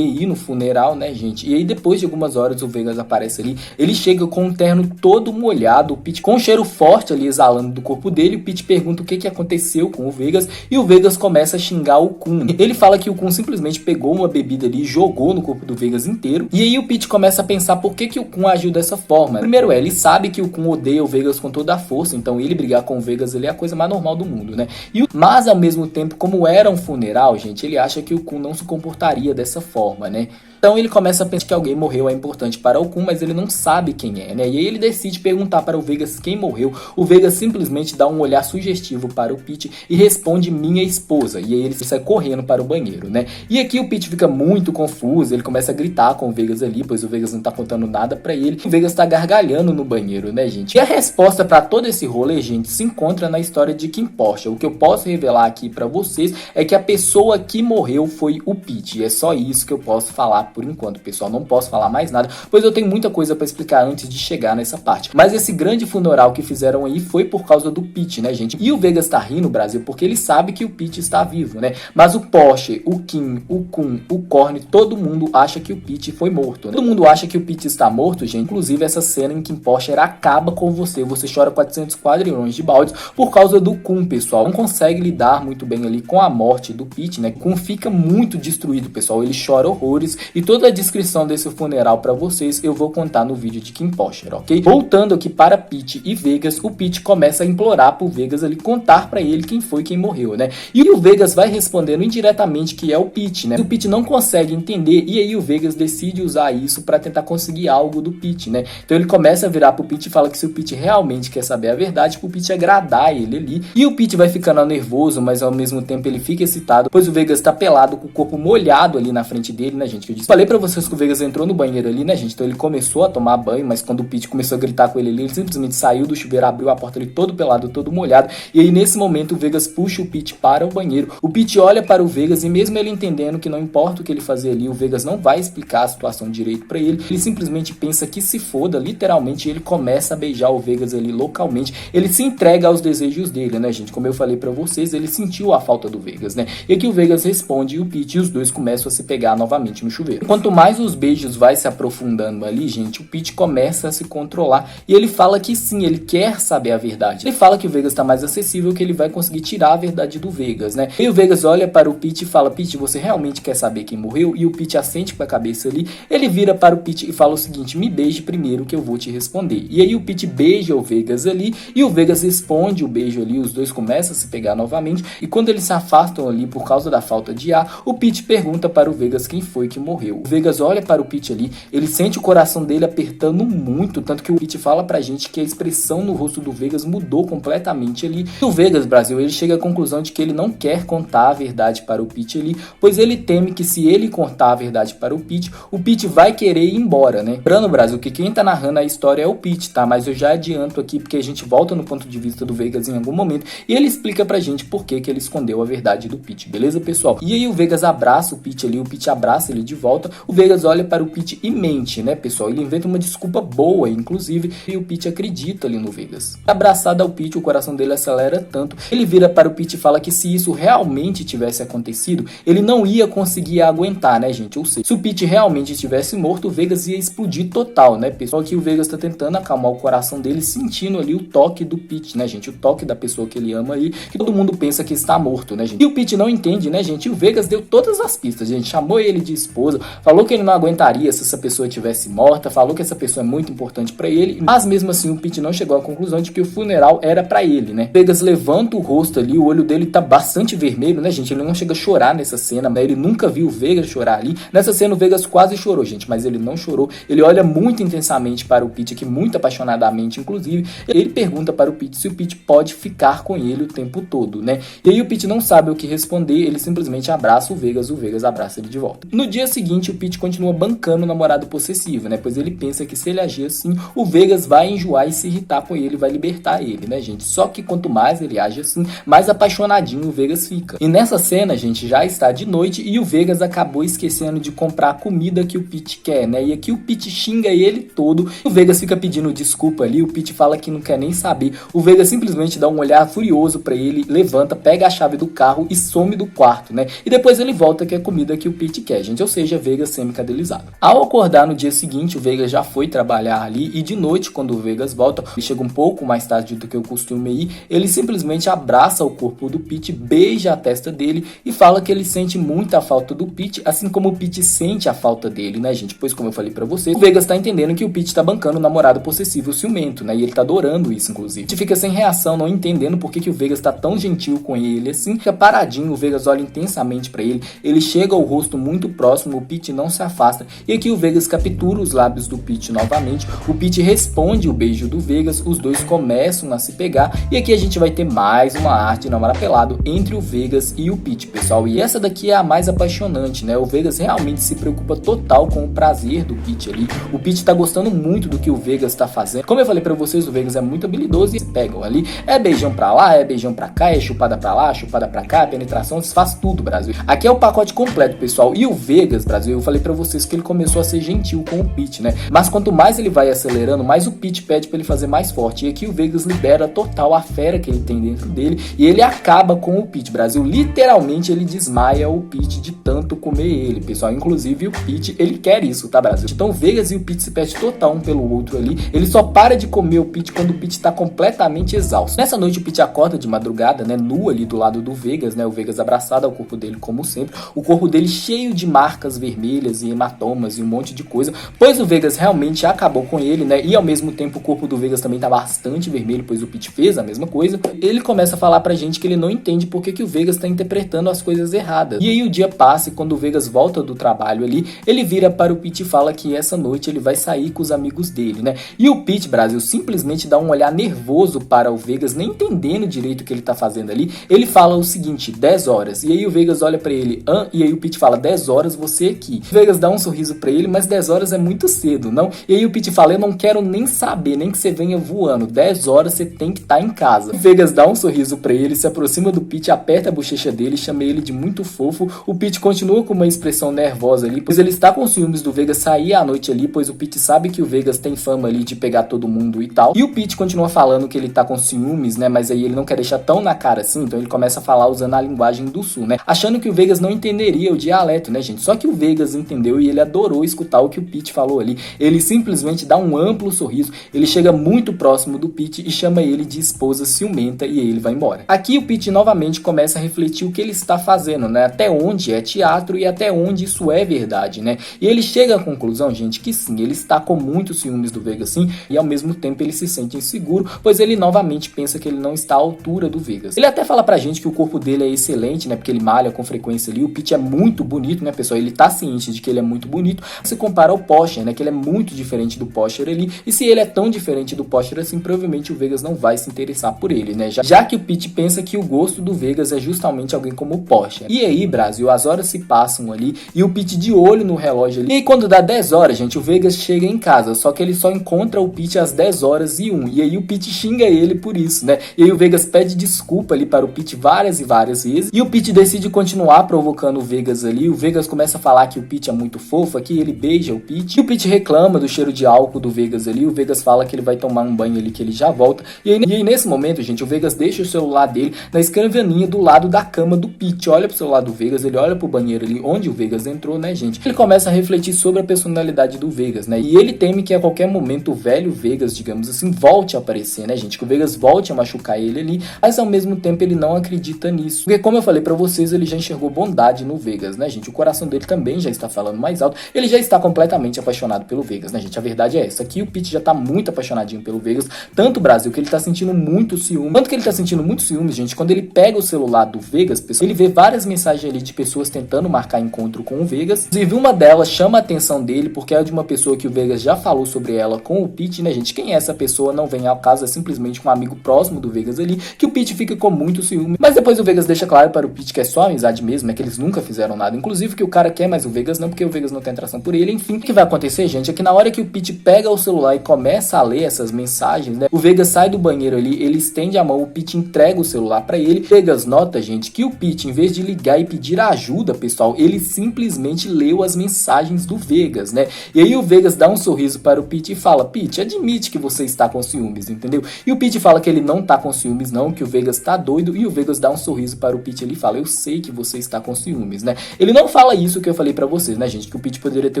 ir no funeral, né, gente? E aí depois de algumas horas o Vegas aparece ali, ele chega com um terno todo molhado, o Pete com um cheiro forte ali exalando do corpo dele. O Pete pergunta o que aconteceu com o Vegas e o Vegas começa a xingar o Kun. Ele fala que o Kun simplesmente pegou uma bebida ali e jogou no corpo do Vegas inteiro. E aí o Pete começa a pensar por que o Kun agiu dessa forma. Primeiro ele sabe que o Kun odeia o Vegas com toda a força, então ele brigar com o Vegas ali é a coisa mais normal do mundo, né? Mas ao mesmo tempo, como era um funeral, gente, ele acha que o Kun não se comportaria dessa forma, né? Então ele começa a pensar que alguém morreu é importante para o Kun, mas ele não sabe quem é, né? E aí ele decide perguntar para o Vegas quem morreu. O Vegas simplesmente dá um olhar sugestivo para o Pete e responde minha esposa. E aí ele sai correndo para o banheiro, né? E aqui o Pete fica muito confuso, ele começa a gritar com o Vegas ali, pois o Vegas não tá contando nada para ele. O Vegas tá gargalhando no banheiro, né, gente? E a resposta para todo esse rolê, gente, se encontra na história de Kim Porsche. O que eu posso revelar aqui para vocês é que a pessoa que morreu foi o Pete. E é só isso que eu posso falar por enquanto, pessoal. Não posso falar mais nada, pois eu tenho muita coisa pra explicar antes de chegar nessa parte. Mas esse grande funeral que fizeram aí foi por causa do Pete, né, gente? E o Vegas tá rindo, Brasil, porque ele sabe que o Pete está vivo, né? Mas o Porsche, o Kim, o Kun, o Korn, todo mundo acha que o Pete foi morto, né? Todo mundo acha que o Pete está morto, gente. Inclusive essa cena em que o Porsche acaba com você chora 400 quadrilhões de baldes por causa do Kun, pessoal. Não consegue lidar muito bem ali com a morte do Pete, né? Kun fica muito destruído, pessoal. Ele chora horrores e toda a descrição desse funeral pra vocês eu vou contar no vídeo de Kim Porsche, ok? Voltando aqui para Pete e Vegas, o Pete começa a implorar pro Vegas ali contar pra ele quem foi quem morreu, né? E o Vegas vai respondendo indiretamente que é o Pete, né? O Pete não consegue entender e aí o Vegas decide usar isso pra tentar conseguir algo do Pete, né? Então ele começa a virar pro Pete e fala que se o Pete realmente quer saber a verdade, pro Pete agradar ele ali. E o Pete vai ficando nervoso, mas ao mesmo tempo ele fica excitado, pois o Vegas tá pelado com o corpo molhado ali na frente dele, né, gente? Que eu disse. Falei pra vocês que o Vegas entrou no banheiro ali, né, gente? Então ele começou a tomar banho, mas quando o Pete começou a gritar com ele ali, ele simplesmente saiu do chuveiro, abriu a porta ali todo pelado, todo molhado. E aí nesse momento o Vegas puxa o Pete para o banheiro. O Pete olha para o Vegas e mesmo ele entendendo que não importa o que ele fazer ali, o Vegas não vai explicar a situação direito pra ele. Ele simplesmente pensa que se foda, literalmente, e ele começa a beijar o Vegas ali localmente. Ele se entrega aos desejos dele, né, gente? Como eu falei pra vocês, ele sentiu a falta do Vegas, né? E aqui o Vegas responde e o Pete e os dois começam a se pegar novamente no chuveiro. Quanto mais os beijos vai se aprofundando ali, gente, o Pete começa a se controlar e ele fala que sim, ele quer saber a verdade. Ele fala que o Vegas tá mais acessível, que ele vai conseguir tirar a verdade do Vegas, né? E o Vegas olha para o Pete e fala: Pete, você realmente quer saber quem morreu? E o Pete assente com a cabeça ali. Ele vira para o Pete e fala o seguinte: me beije primeiro que eu vou te responder. E aí o Pete beija o Vegas ali e o Vegas responde o beijo ali, os dois começam a se pegar novamente e quando eles se afastam ali por causa da falta de ar, o Pete pergunta para o Vegas quem foi que morreu. O Vegas olha para o Pete ali, ele sente o coração dele apertando muito, tanto que o Pete fala pra gente que a expressão no rosto do Vegas mudou completamente ali. E o Vegas, Brasil, ele chega à conclusão de que ele não quer contar a verdade para o Pete ali, pois ele teme que se ele contar a verdade para o Pete vai querer ir embora, né? Lembrando, Brasil, que quem tá narrando a história é o Pete, tá? Mas eu já adianto aqui porque a gente volta no ponto de vista do Vegas em algum momento e ele explica pra gente por que ele escondeu a verdade do Pete, beleza, pessoal? E aí o Vegas abraça o Pete ali, o Pete abraça ele de volta, o Vegas olha para o Pete e mente, né, pessoal? Ele inventa uma desculpa boa, inclusive, e o Pete acredita ali no Vegas. Abraçado ao Pete, o coração dele acelera tanto, ele vira para o Pete e fala que se isso realmente tivesse acontecido, ele não ia conseguir aguentar, né, gente? Ou seja, se o Pete realmente estivesse morto, o Vegas ia explodir total, né, pessoal? Que o Vegas tá tentando acalmar o coração dele, sentindo ali o toque do Pete, né, gente? O toque da pessoa que ele ama aí, que todo mundo pensa que está morto, né, gente? E o Pete não entende, né, gente? E o Vegas deu todas as pistas, gente. Chamou ele de esposa, falou que ele não aguentaria se essa pessoa tivesse morta, falou que essa pessoa é muito importante pra ele, mas mesmo assim o Pete não chegou à conclusão de que o funeral era pra ele, né? O Vegas levanta o rosto ali, o olho dele tá bastante vermelho, né, gente? Ele não chega a chorar nessa cena, né? Ele nunca viu o Vegas chorar ali. Nessa cena o Vegas quase chorou, gente, mas ele não chorou. Ele olha muito intensamente para o Pete aqui, muito apaixonadamente, inclusive. Ele pergunta para o Pete se o Pete pode ficar com ele o tempo todo, né? E aí o Pete não sabe o que responder, ele simplesmente abraça o Vegas abraça ele de volta. No dia seguinte, o Pete continua bancando o namorado possessivo, né? Pois ele pensa que se ele agir assim, o Vegas vai enjoar e se irritar com ele, vai libertar ele, né, gente? Só que quanto mais ele age assim, mais apaixonadinho o Vegas fica. E nessa cena, gente, já está de noite e o Vegas acabou esquecendo de comprar a comida que o Pete quer, né? E aqui o Pete xinga ele todo, o Vegas fica pedindo desculpa ali, o Pete fala que não quer nem saber, o Vegas simplesmente dá um olhar furioso pra ele, levanta, pega a chave do carro e some do quarto, né? E depois ele volta que é a comida que o Pete quer, gente, ou seja, Vegas semi-cadelizado. Ao acordar no dia seguinte, o Vegas já foi trabalhar ali e de noite, quando o Vegas volta, ele chega um pouco mais tarde do que o costume ir, ele simplesmente abraça o corpo do Pete, beija a testa dele e fala que ele sente muita falta do Pete, assim como o Pete sente a falta dele, né, gente? Pois como eu falei pra vocês, o Vegas tá entendendo que o Pete tá bancando o namorado possessivo ciumento, né? E ele tá adorando isso, inclusive. A gente fica sem reação, não entendendo por que o Vegas tá tão gentil com ele, assim, fica paradinho, o Vegas olha intensamente pra ele chega ao rosto muito próximo, o Pete não se afasta, e aqui o Vegas captura os lábios do Pete novamente, o Pete responde o beijo do Vegas, os dois começam a se pegar, e aqui a gente vai ter mais uma arte de namoro pelado entre o Vegas e o Pete, pessoal, e essa daqui é a mais apaixonante, né? O Vegas realmente se preocupa total com o prazer do Pete ali, o Pete tá gostando muito do que o Vegas tá fazendo, como eu falei pra vocês, o Vegas é muito habilidoso e se pegam ali, é beijão pra lá, é beijão pra cá, é chupada pra lá, chupada pra cá, penetração, faz tudo, Brasil. Aqui é o pacote completo, pessoal, e o Vegas, Brasil, Brasil, eu falei pra vocês que ele começou a ser gentil com o Pete, né? Mas quanto mais ele vai acelerando, mais o Pete pede pra ele fazer mais forte. E aqui o Vegas libera total a fera que ele tem dentro dele e ele acaba com o Pete, Brasil. Literalmente ele desmaia o Pete de tanto comer ele, pessoal. Inclusive o Pete, ele quer isso, tá, Brasil? Então o Vegas e o Pete se pede total um pelo outro ali. Ele só para de comer o Pete quando o Pete tá completamente exausto. Nessa noite o Pete acorda de madrugada, né, nu ali do lado do Vegas, né, o Vegas abraçado ao corpo dele como sempre, o corpo dele cheio de marcas vermelhas e hematomas e um monte de coisa, pois o Vegas realmente acabou com ele, né, e ao mesmo tempo o corpo do Vegas também tá bastante vermelho, pois o Pete fez a mesma coisa. Ele começa a falar pra gente que ele não entende por que o Vegas tá interpretando as coisas erradas. E aí o dia passa e quando o Vegas volta do trabalho ali, ele vira para o Pete e fala que essa noite ele vai sair com os amigos dele, né, e o Pete, Brasil, simplesmente dá um olhar nervoso para o Vegas, nem entendendo direito o que ele tá fazendo ali. Ele fala o seguinte: 10 horas. E aí o Vegas olha pra ele, e aí o Pete fala: 10 horas você aqui. O Vegas dá um sorriso pra ele, mas 10 horas é muito cedo, não? E aí o Pete fala: eu não quero nem saber, nem que você venha voando. 10 horas você tem que estar em casa. O Vegas dá um sorriso pra ele, se aproxima do Pete, aperta a bochecha dele, chama ele de muito fofo. O Pete continua com uma expressão nervosa ali, pois ele está com ciúmes do Vegas sair à noite ali, pois o Pete sabe que o Vegas tem fama ali de pegar todo mundo e tal. E o Pete continua falando que ele tá com ciúmes, né, mas aí ele não quer deixar tão na cara assim, então ele começa a falar usando a linguagem do sul, né, achando que o Vegas não entenderia o dialeto, né, gente, só que o Vegas entendeu e ele adorou escutar o que o Pete falou ali. Ele simplesmente dá um amplo sorriso, ele chega muito próximo do Pete e chama ele de esposa ciumenta e ele vai embora. Aqui o Pete novamente começa a refletir o que ele está fazendo, né, até onde é teatro e até onde isso é verdade, né, e ele chega à conclusão, gente, que sim, ele está com muitos ciúmes do Vegas sim, e ao mesmo tempo ele se sente inseguro, pois ele novamente pensa que ele não está à altura do Vegas. Ele até fala pra gente que o corpo dele é excelente, né, porque ele malha com frequência ali, o Pete é muito bonito, né, pessoal, ele tá ciente de que ele é muito bonito, se compara ao Posher, né, que ele é muito diferente do Posher ali, e se ele é tão diferente do Posher assim, provavelmente o Vegas não vai se interessar por ele, né, já que o Pete pensa que o gosto do Vegas é justamente alguém como o Posher. E aí, Brasil, as horas se passam ali, e o Pete de olho no relógio ali, e aí quando dá 10 horas, gente, o Vegas chega em casa, só que ele só encontra o Pete às 10 horas e 1, e aí o Pete xinga ele por isso, né, e aí o Vegas pede desculpa ali para o Pete várias e várias vezes, e o Pete decide continuar provocando o Vegas ali. O Vegas começa a falar que o Pete é muito fofo aqui, ele beija o Pete, e o Pete reclama do cheiro de álcool do Vegas ali, o Vegas fala que ele vai tomar um banho ali, que ele já volta, e aí nesse momento, gente, o Vegas deixa o celular dele na escrivaninha do lado da cama do Pete, olha pro celular do Vegas, ele olha pro banheiro ali, onde o Vegas entrou, né, gente, ele começa a refletir sobre a personalidade do Vegas, né, e ele teme que a qualquer momento o velho Vegas, digamos assim, volte a aparecer, né, gente, que o Vegas volte a machucar ele ali, mas ao mesmo tempo ele não acredita nisso, porque como eu falei pra vocês, ele já enxergou bondade no Vegas, né, gente, o coração dele também já está falando mais alto, ele já está completamente apaixonado pelo Vegas, né, gente, a verdade é essa, aqui o Pete já tá muito apaixonadinho pelo Vegas, tanto o Brasil que ele tá sentindo muito ciúme, tanto que ele tá sentindo muito ciúme, gente, quando ele pega o celular do Vegas, pessoal, ele vê várias mensagens ali de pessoas tentando marcar encontro com o Vegas, inclusive uma delas chama a atenção dele, porque é de uma pessoa que o Vegas já falou sobre ela com o Pete, né, gente, quem é essa pessoa não vem ao caso, é simplesmente um amigo próximo do Vegas ali, que o Pete fica com muito ciúme, mas depois o Vegas deixa claro para o Pete que é só amizade mesmo, é que eles nunca fizeram nada, inclusive que o cara quer, mas o Vegas não, porque o Vegas não tem atração por ele, enfim, o que vai acontecer, gente, é que na hora que o Pete pega o celular e começa a ler essas mensagens, né, o Vegas sai do banheiro ali, ele estende a mão, o Pete entrega o celular pra ele, o Vegas nota, gente, que o Pete, em vez de ligar e pedir ajuda, pessoal, ele simplesmente leu as mensagens do Vegas, né, e aí o Vegas dá um sorriso para o Pete e fala: Pete, admite que você está com ciúmes, entendeu? E o Pete fala que ele não tá com ciúmes não, que o Vegas tá doido, e o Vegas dá um sorriso para o Pete e ele fala: eu sei que você está com ciúmes, né, ele não fala isso que eu falei pra vocês, né, gente, que o Pete poderia ter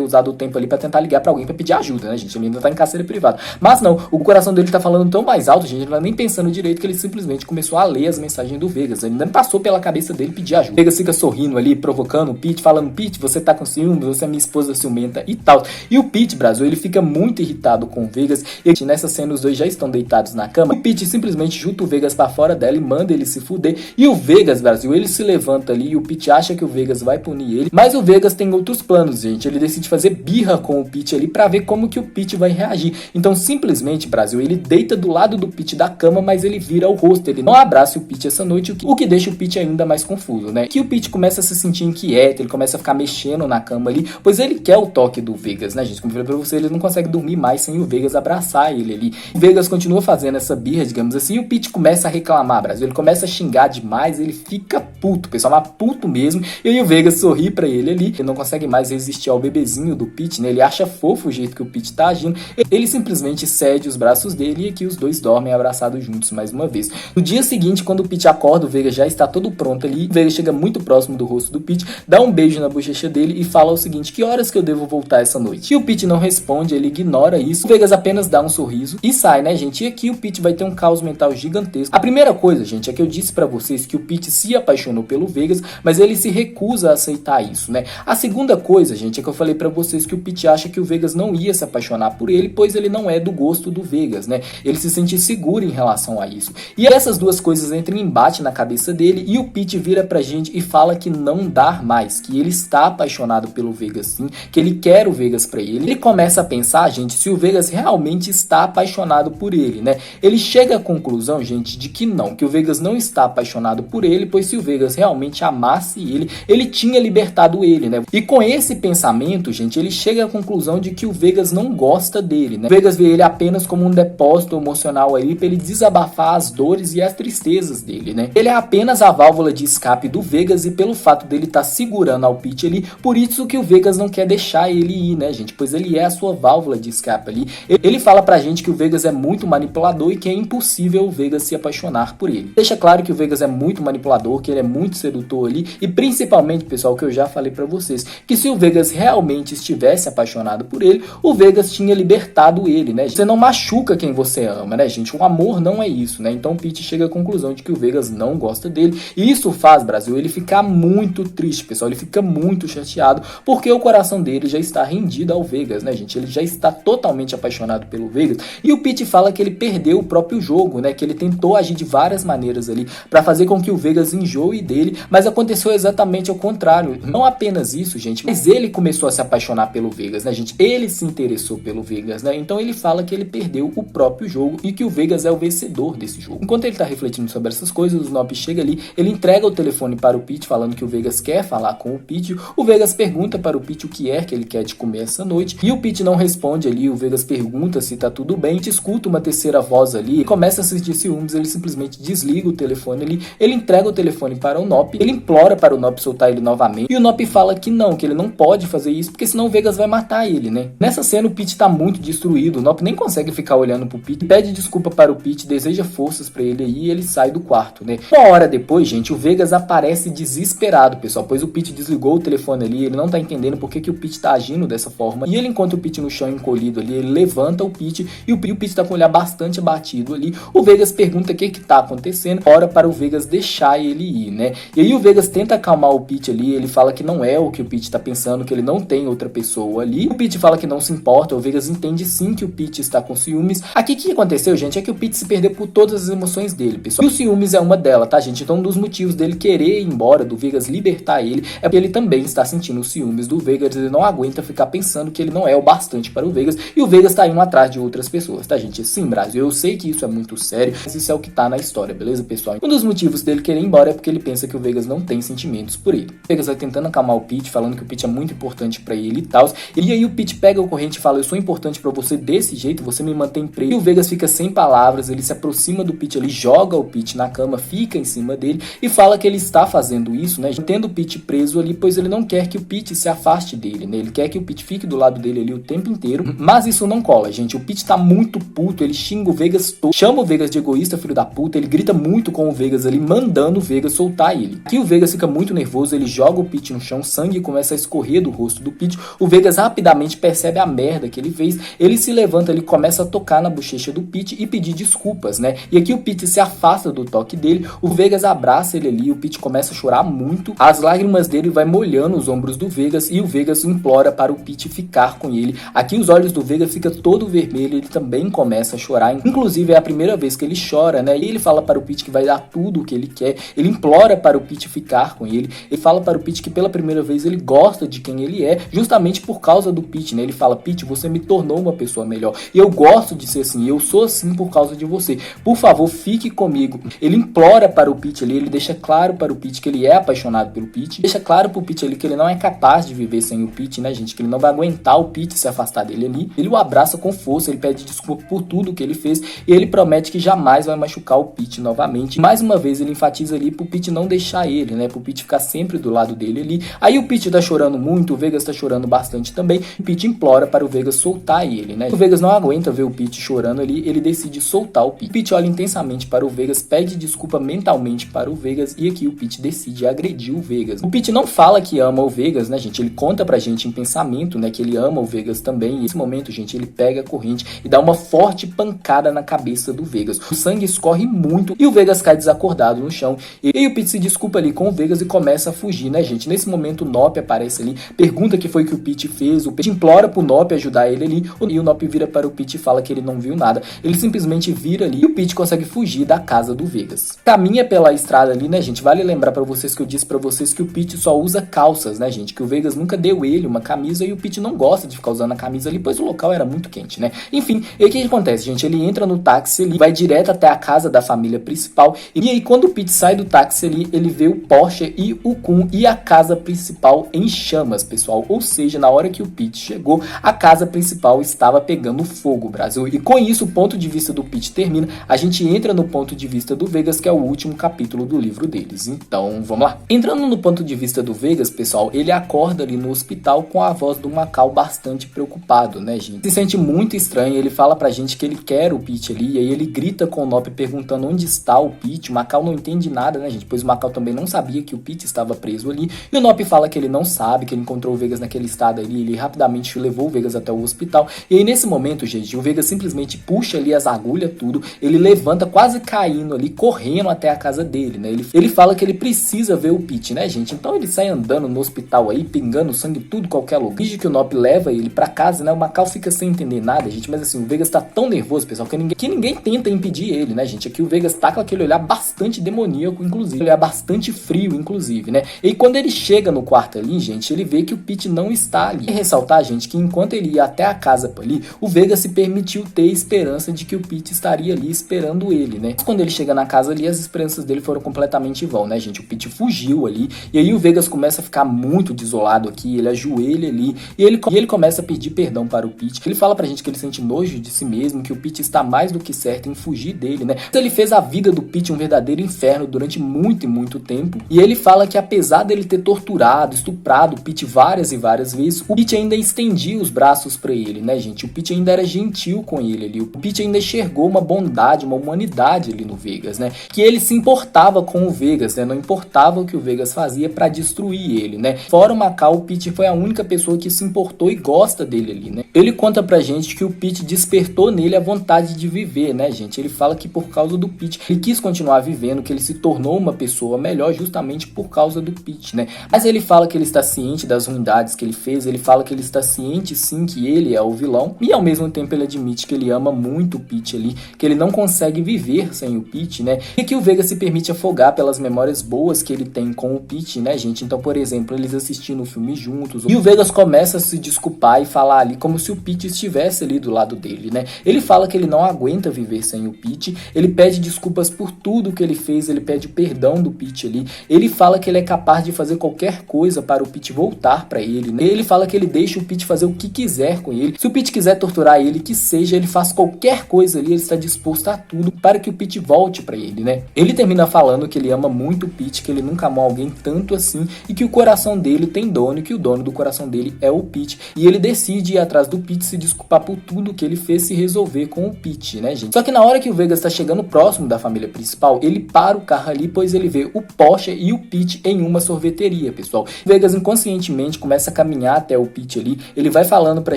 usado o tempo ali pra tentar ligar pra alguém pra pedir ajuda, né, gente, ele ainda tá em carceira privada, mas não, o coração dele tá falando tão mais alto, gente, ele não tá nem pensando direito, que ele simplesmente começou a ler as mensagens do Vegas, ele não passou pela cabeça dele pedir ajuda. O Vegas fica sorrindo ali, provocando o Pete, falando: Pete, você tá com ciúmes, você é minha esposa ciumenta e tal, e o Pete, Brasil, ele fica muito irritado com o Vegas, e nessa cena os dois já estão deitados na cama, o Pete simplesmente chuta o Vegas pra fora dela e manda ele se fuder, e o Vegas, Brasil, ele se levanta ali, e o Pete acha que o Vegas vai punir ele, mas o Vegas tem outros planos, gente, ele decide fazer birra com o Pete ali, pra ver como que o Pete vai reagir, então simplesmente, Brasil, ele deita do lado do Pete da cama, mas ele vira o rosto, ele não abraça o Pete essa noite, o que deixa o Pete ainda mais confuso, né, que o Pete começa a se sentir inquieto, ele começa a ficar mexendo na cama ali, pois ele quer o toque do Vegas, né, gente, como eu falei pra você, ele não consegue dormir mais sem o Vegas abraçar ele ali, o Vegas continua fazendo essa birra, digamos assim, e o Pete começa a reclamar, Brasil, ele começa a xingar demais, ele fica puto, pessoal, mas puto mesmo. E aí o Vegas sorri pra ele ali, ele não consegue mais resistir ao bebezinho do Pete, né? Ele acha fofo o jeito que o Pete tá agindo, ele simplesmente cede os braços dele e aqui os dois dormem abraçados juntos mais uma vez. No dia seguinte, quando o Pete acorda, o Vegas já está todo pronto ali, o Vegas chega muito próximo do rosto do Pete, dá um beijo na bochecha dele e fala o seguinte: que horas que eu devo voltar essa noite? E o Pete não responde, ele ignora isso, o Vegas apenas dá um sorriso e sai, né, gente? E aqui o Pete vai ter um caos mental gigantesco. A primeira coisa, gente, é que eu disse pra vocês que o Pete se apaixonou pelo Vegas, mas ele se recusa a aceitar isso, né? A segunda coisa, gente, é que eu falei pra vocês que o Pete acha que o Vegas não ia se apaixonar por ele, pois ele não é do gosto do Vegas, né? Ele se sente seguro em relação a isso. E essas duas coisas entram em embate na cabeça dele e o Pete vira pra gente e fala que não dá mais, que ele está apaixonado pelo Vegas sim, que ele quer o Vegas pra ele. Ele começa a pensar, gente, se o Vegas realmente está apaixonado por ele, né? Ele chega à conclusão, gente, de que não, que o Vegas não está apaixonado por ele, pois se o Vegas realmente amasse ele, ele tinha libertado ele, né? E com esse pensamento, gente, ele chega à conclusão de que o Vegas não gosta dele, né? O Vegas vê ele apenas como um depósito emocional aí pra ele desabafar as dores e as tristezas dele, né? Ele é apenas a válvula de escape do Vegas e pelo fato dele estar segurando ao Pete ali, por isso que o Vegas não quer deixar ele ir, né, gente? Pois ele é a sua válvula de escape ali. Ele fala pra gente que o Vegas é muito manipulador e que é impossível o Vegas se apaixonar por ele. Deixa claro que o Vegas é muito manipulador, que ele é muito sedutor ali e principalmente, pessoal, que eu já falei pra vocês, que se o Vegas realmente estivesse apaixonado por ele, o Vegas tinha libertado ele, né? Você não machuca quem você ama, né, gente? O amor não é isso, né? Então o Pete chega à conclusão de que o Vegas não gosta dele e isso faz, Brasil, ele ficar muito triste, pessoal. Ele fica muito chateado porque o coração dele já está rendido ao Vegas, né, gente? Ele já está totalmente apaixonado pelo Vegas e o Pete fala que ele perdeu o próprio jogo, né? Que ele tentou agir de várias maneiras ali pra fazer com que o Vegas enjoe dele, mas aconteceu exatamente ao contrário. Não apenas isso, gente, mas ele começou a se apaixonar pelo Vegas, né, gente? Ele se interessou pelo Vegas, né? Então ele fala que ele perdeu o próprio jogo e que o Vegas é o vencedor desse jogo. Enquanto ele tá refletindo sobre essas coisas, o Snoopy chega ali, ele entrega o telefone para o Pete falando que o Vegas quer falar com o Pete. O Vegas pergunta para o Pete o que é que ele quer de comer essa noite e o Pete não responde ali. O Vegas pergunta se tá tudo bem, te escuta uma terceira voz ali, começa a sentir ciúmes, ele simplesmente desliga o telefone ali, ele entrega o telefone para o Nop, ele implora para o Nop soltar ele novamente e o Nop fala que não, que ele não pode fazer isso porque senão o Vegas vai matar ele, né? Nessa cena o Pete tá muito destruído, o Nop nem consegue ficar olhando pro Pete, pede desculpa para o Pete, deseja forças para ele aí e ele sai do quarto, né? Uma hora depois, gente, o Vegas aparece desesperado, pessoal, pois o Pete desligou o telefone ali, ele não tá entendendo por que o Pete tá agindo dessa forma e ele encontra o Pete no chão encolhido ali, ele levanta o Pete e o Pete tá com o olhar bastante abatido ali. O Vegas pergunta o que tá acontecendo, ora para o Vegas deixar ele ir, né? E aí o Vegas tenta acalmar o Pete ali, ele fala que não é o que o Pete tá pensando, que ele não tem outra pessoa ali. O Pete fala que não se importa, o Vegas entende sim que o Pete está com ciúmes. Aqui o que aconteceu, gente, é que o Pete se perdeu por todas as emoções dele, pessoal. E o ciúmes é uma delas, tá, gente? Então um dos motivos dele querer ir embora, do Vegas libertar ele, é porque ele também está sentindo os ciúmes do Vegas, ele não aguenta ficar pensando que ele não é o bastante para o Vegas e o Vegas tá indo atrás de outras pessoas, tá, gente? Sim, Brasil, eu sei que isso é muito sério, mas isso é o que tá na história, beleza, pessoal? Um dos motivos dele querer ir embora é porque ele pensa que o Vegas não tem sentimentos por ele. O Vegas vai tentando acalmar o Pete, falando que o Pete é muito importante pra ele e tal, e aí o Pete pega o corrente e fala: eu sou importante pra você desse jeito, você me mantém preso. E o Vegas fica sem palavras, ele se aproxima do Pete ali, joga o Pete na cama, fica em cima dele e fala que ele está fazendo isso, né, tendo o Pete preso ali, pois ele não quer que o Pete se afaste dele, né, ele quer que o Pete fique do lado dele ali o tempo inteiro, mas isso não cola, gente. O Pete tá muito puto, ele xinga o Vegas todo, chama o Vegas de egoísta, filho da puta, ele grita muito com o Vegas ali, mandando o Vegas soltar ele. Aqui o Vegas fica muito nervoso, ele joga o Pete no chão, sangue começa a escorrer do rosto do Pete, o Vegas rapidamente percebe a merda que ele fez, ele se levanta, ele começa a tocar na bochecha do Pete e pedir desculpas, né, e aqui o Pete se afasta do toque dele, o Vegas abraça ele ali, o Pete começa a chorar muito, as lágrimas dele vai molhando os ombros do Vegas e o Vegas implora para o Pete ficar com ele. Aqui os olhos do Vegas ficam todo vermelho, ele também começa a chorar, inclusive é a primeira vez que ele chora, né, e ele fala para o Pete que vai dar tudo o que ele quer, ele implora para o Pete ficar com ele fala para o Pete que pela primeira vez ele gosta de quem ele é, justamente por causa do Pete, né, ele fala: Pete, você me tornou uma pessoa melhor, e eu gosto de ser assim, eu sou assim por causa de você, por favor, fique comigo. Ele implora para o Pete ali, ele deixa claro para o Pete que ele é apaixonado pelo Pete, deixa claro pro Pete ali que ele não é capaz de viver sem o Pete, né, gente, que ele não vai aguentar o Pete se afastar dele ali, ele o abraça com força, ele pede desculpa por tudo que ele fez, e ele promete que jamais vai machucar o Pete novamente. Mais uma vez ele enfatiza ali pro Pete Pete não deixar ele, né? Pro Pete ficar sempre do lado dele ali. Aí o Pete tá chorando muito, o Vegas tá chorando bastante também. O Pete implora para o Vegas soltar ele, né? O Vegas não aguenta ver o Pete chorando ali, ele decide soltar o Pete. O Pete olha intensamente para o Vegas, pede desculpa mentalmente para o Vegas e aqui o Pete decide agredir o Vegas. O Pete não fala que ama o Vegas, né, gente? Ele conta pra gente em pensamento, né, que ele ama o Vegas também. E nesse momento, gente, ele pega a corrente e dá uma forte pancada na cabeça do Vegas. O sangue escorre muito e o Vegas cai desacordado no chão. E aí o Pete se desculpa ali com o Vegas e começa a fugir, né, gente? Nesse momento o Nop aparece ali, pergunta o que foi que o Pete fez. O Pete implora pro Nop ajudar ele ali. E o Nop vira para o Pete e fala que ele não viu nada. Ele simplesmente vira ali e o Pete consegue fugir da casa do Vegas. Caminha pela estrada ali, né, gente? Vale lembrar pra vocês que eu disse pra vocês que o Pete só usa calças, né, gente? Que o Vegas nunca deu ele uma camisa e o Pete não gosta de ficar usando a camisa ali, pois o local era muito quente, né? Enfim, e aí o que acontece, gente? Ele entra no táxi ali, vai direto até a casa da família principal e aí quando o Pete sai do táxi ali, ele vê o Porsche e o Kun e a casa principal em chamas, pessoal. Ou seja, na hora que o Pete chegou, a casa principal estava pegando fogo, Brasil. E com isso, o ponto de vista do Pete termina. A gente entra no ponto de vista do Vegas, que é o último capítulo do livro deles. Então, vamos lá. Entrando no ponto de vista do Vegas, pessoal, ele acorda ali no hospital com a voz do Macau bastante preocupado, né, gente? Se sente muito estranho, ele fala pra gente que ele quer o Pete ali, e aí ele grita com o Nop perguntando onde está o Pete. O Macau não entende nada, né, gente? Pois o Macau também não sabia que o Pete estava preso ali. E o Nop fala que ele não sabe, que ele encontrou o Vegas naquele estado ali, ele rapidamente levou o Vegas até o hospital. E aí nesse momento, gente, o Vegas simplesmente puxa ali as agulhas, tudo, ele levanta quase caindo ali, correndo até a casa dele, né? Ele fala que ele precisa ver o Pete, né, gente? Então ele sai andando no hospital aí, pingando sangue tudo, qualquer lugar. Desde que o Nop leva ele pra casa, né? O Macau fica sem entender nada, gente. Mas assim, o Vegas tá tão nervoso, pessoal, que ninguém tenta impedir ele, né, gente? Aqui o Vegas tá com aquele olhar bastante demoníaco, inclusive. Olhar bastante frio, inclusive, né? E quando ele chega no quarto ali, gente, ele vê que o Pete não está ali. E ressaltar, gente, que enquanto ele ia até a casa ali, o Vegas se permitiu ter esperança de que o Pete estaria ali esperando ele, né? Mas quando ele chega na casa ali, as esperanças dele foram completamente em vão, né, gente? O Pete fugiu ali, e aí o Vegas começa a ficar muito desolado aqui, ele ajoelha ali, e ele começa a pedir perdão para o Pete. Ele fala pra gente que ele sente nojo de si mesmo, que o Pete está mais do que certo em fugir dele, né? Ele fez a vida do Pete um verdadeiro inferno durante muito e muito tempo, e ele fala que apesar dele ter torturado, estuprado o Pete várias e várias vezes, o Pete ainda estendia os braços pra ele, né, gente? O Pete ainda era gentil com ele ali, o Pete ainda enxergou uma bondade, uma humanidade ali no Vegas, né? Que ele se importava com o Vegas, né? Não importava o que o Vegas fazia pra destruir ele, né? Fora o Macau, o Pete foi a única pessoa que se importou e gosta dele ali, né? Ele conta pra gente que o Pete despertou nele a vontade de viver, né, gente? Ele fala que por causa do Pete, ele quis continuar vivendo, que ele se tornou uma pessoa melhor justamente por causa do Pete, né? Mas ele fala que ele está ciente das ruindades que ele fez, ele fala que ele está ciente sim que ele é o vilão, e ao mesmo tempo ele admite que ele ama muito o Pete ali, que ele não consegue viver sem o Pete, né? E que o Vegas se permite afogar pelas memórias boas que ele tem com o Pete, né, gente? Então, por exemplo, eles assistindo o filme juntos, e o Vegas começa a se desculpar e falar ali como se o Pete estivesse ali do lado dele, né? Ele fala que ele não aguenta viver sem o Pete, ele pede desculpas por tudo que ele fez, ele pede perdão do Pete ali, ele fala que ele é capaz de fazer qualquer coisa para o Pete voltar pra ele, né? Ele fala que ele deixa o Pete fazer o que quiser com ele, se o Pete quiser torturar ele, que seja, ele faz qualquer coisa ali, ele está disposto a tudo para que o Pete volte pra ele, né? Ele termina falando que ele ama muito o Pete, que ele nunca amou alguém tanto assim, e que o coração dele tem dono, e que o dono do coração dele é o Pete, e ele decide ir atrás do Pete, se desculpar por tudo que ele fez, se resolver com o Pete, né, gente? Só que na hora que o Vegas tá chegando próximo da família principal, ele para o carro ali, pois ele vê o Porsche e o Pete em uma sorveteria, pessoal. O Vegas inconscientemente começa a caminhar até o Pete ali, ele vai falando pra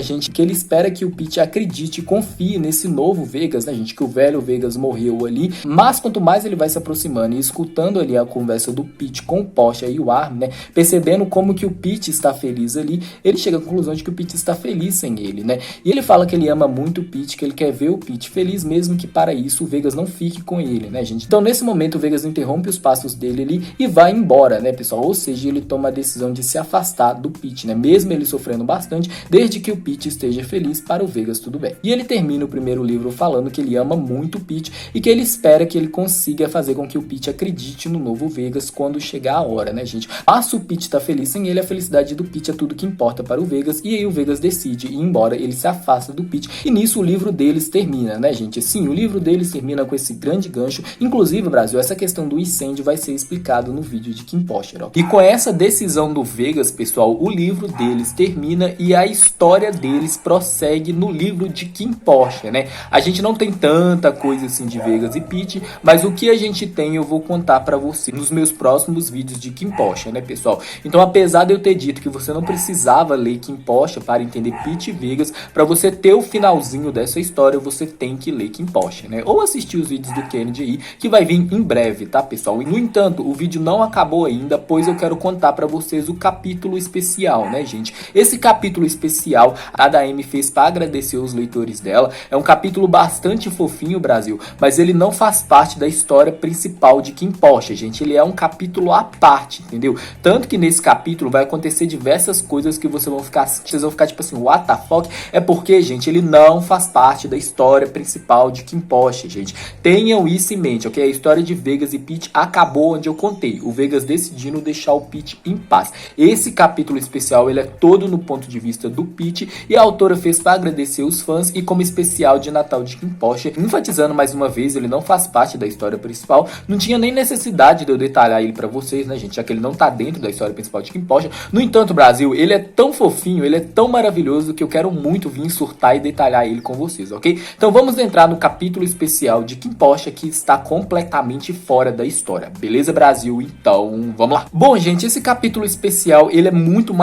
gente que ele espera que o Pete acredite e confie nesse novo Vegas, né, gente? Que o velho Vegas morreu ali, mas quanto mais ele vai se aproximando e escutando ali a conversa do Pete com o Porsche e o Arm, né, percebendo como que o Pete está feliz ali, ele chega à conclusão de que o Pete está feliz sem ele, né? E ele fala que ele ama muito o Pete, que ele quer ver o Pete feliz, mesmo que para isso o Vegas não fique com ele, né, gente? Então nesse momento o Vegas interrompe os passos dele ali e vai embora, né, pessoal? Ou seja, ele toma a decisão de se afastar do Pete, né? Mesmo ele sofrendo bastante, desde que o Pete esteja feliz, para o Vegas tudo bem. E ele termina o primeiro livro falando que ele ama muito o Pete e que ele espera que ele consiga fazer com que o Pete acredite no novo Vegas quando chegar a hora, né, gente? Mas se o Pete tá feliz sem ele, a felicidade do Pete é tudo que importa para o Vegas, e aí o Vegas decide ir embora, ele se afasta do Pete, e nisso o livro deles termina, né, gente? Sim, o livro deles termina com esse grande gancho. Inclusive, Brasil, essa questão do incêndio onde vai ser explicado no vídeo de Kim Possible. E com essa decisão do Vegas, pessoal, o livro deles termina e a história deles prossegue no livro de Kim Possible, né? A gente não tem tanta coisa assim de Vegas e Pete, mas o que a gente tem eu vou contar pra você nos meus próximos vídeos de Kim Possible, né, pessoal? Então, apesar de eu ter dito que você não precisava ler Kim Possible para entender Pete e Vegas, pra você ter o finalzinho dessa história, você tem que ler Kim Possible, né? Ou assistir os vídeos do Kennedy aí, que vai vir em breve, tá, pessoal? E, no entanto, o vídeo não acabou ainda, pois eu quero contar pra vocês o capítulo especial, né, gente? Esse capítulo especial, a Daemi fez pra agradecer os leitores dela. É um capítulo bastante fofinho, Brasil, mas ele não faz parte da história principal de Kim Possible, gente. Ele é um capítulo à parte, entendeu? Tanto que nesse capítulo vai acontecer diversas coisas que vocês vão ficar tipo assim, what the fuck? É porque, gente, ele não faz parte da história principal de Kim Possible, gente. Tenham isso em mente, ok? A história de Vegas e Pete acabou onde eu contei. O Vegas decidindo deixar o Pete em paz. Esse capítulo especial, ele é todo no ponto de vista do Pete e a autora fez para agradecer os fãs e como especial de Natal de Kim Possible, enfatizando mais uma vez, ele não faz parte da história principal. Não tinha nem necessidade de eu detalhar ele para vocês, né, gente? Já que ele não tá dentro da história principal de Kim Possible. No entanto, Brasil, ele é tão fofinho, ele é tão maravilhoso que eu quero muito vir surtar e detalhar ele com vocês, ok? Então vamos entrar no capítulo especial de Kim Possible que está completamente fora da história. Beleza, Brasil? Então, vamos lá. Bom, gente, esse capítulo especial, ele é muito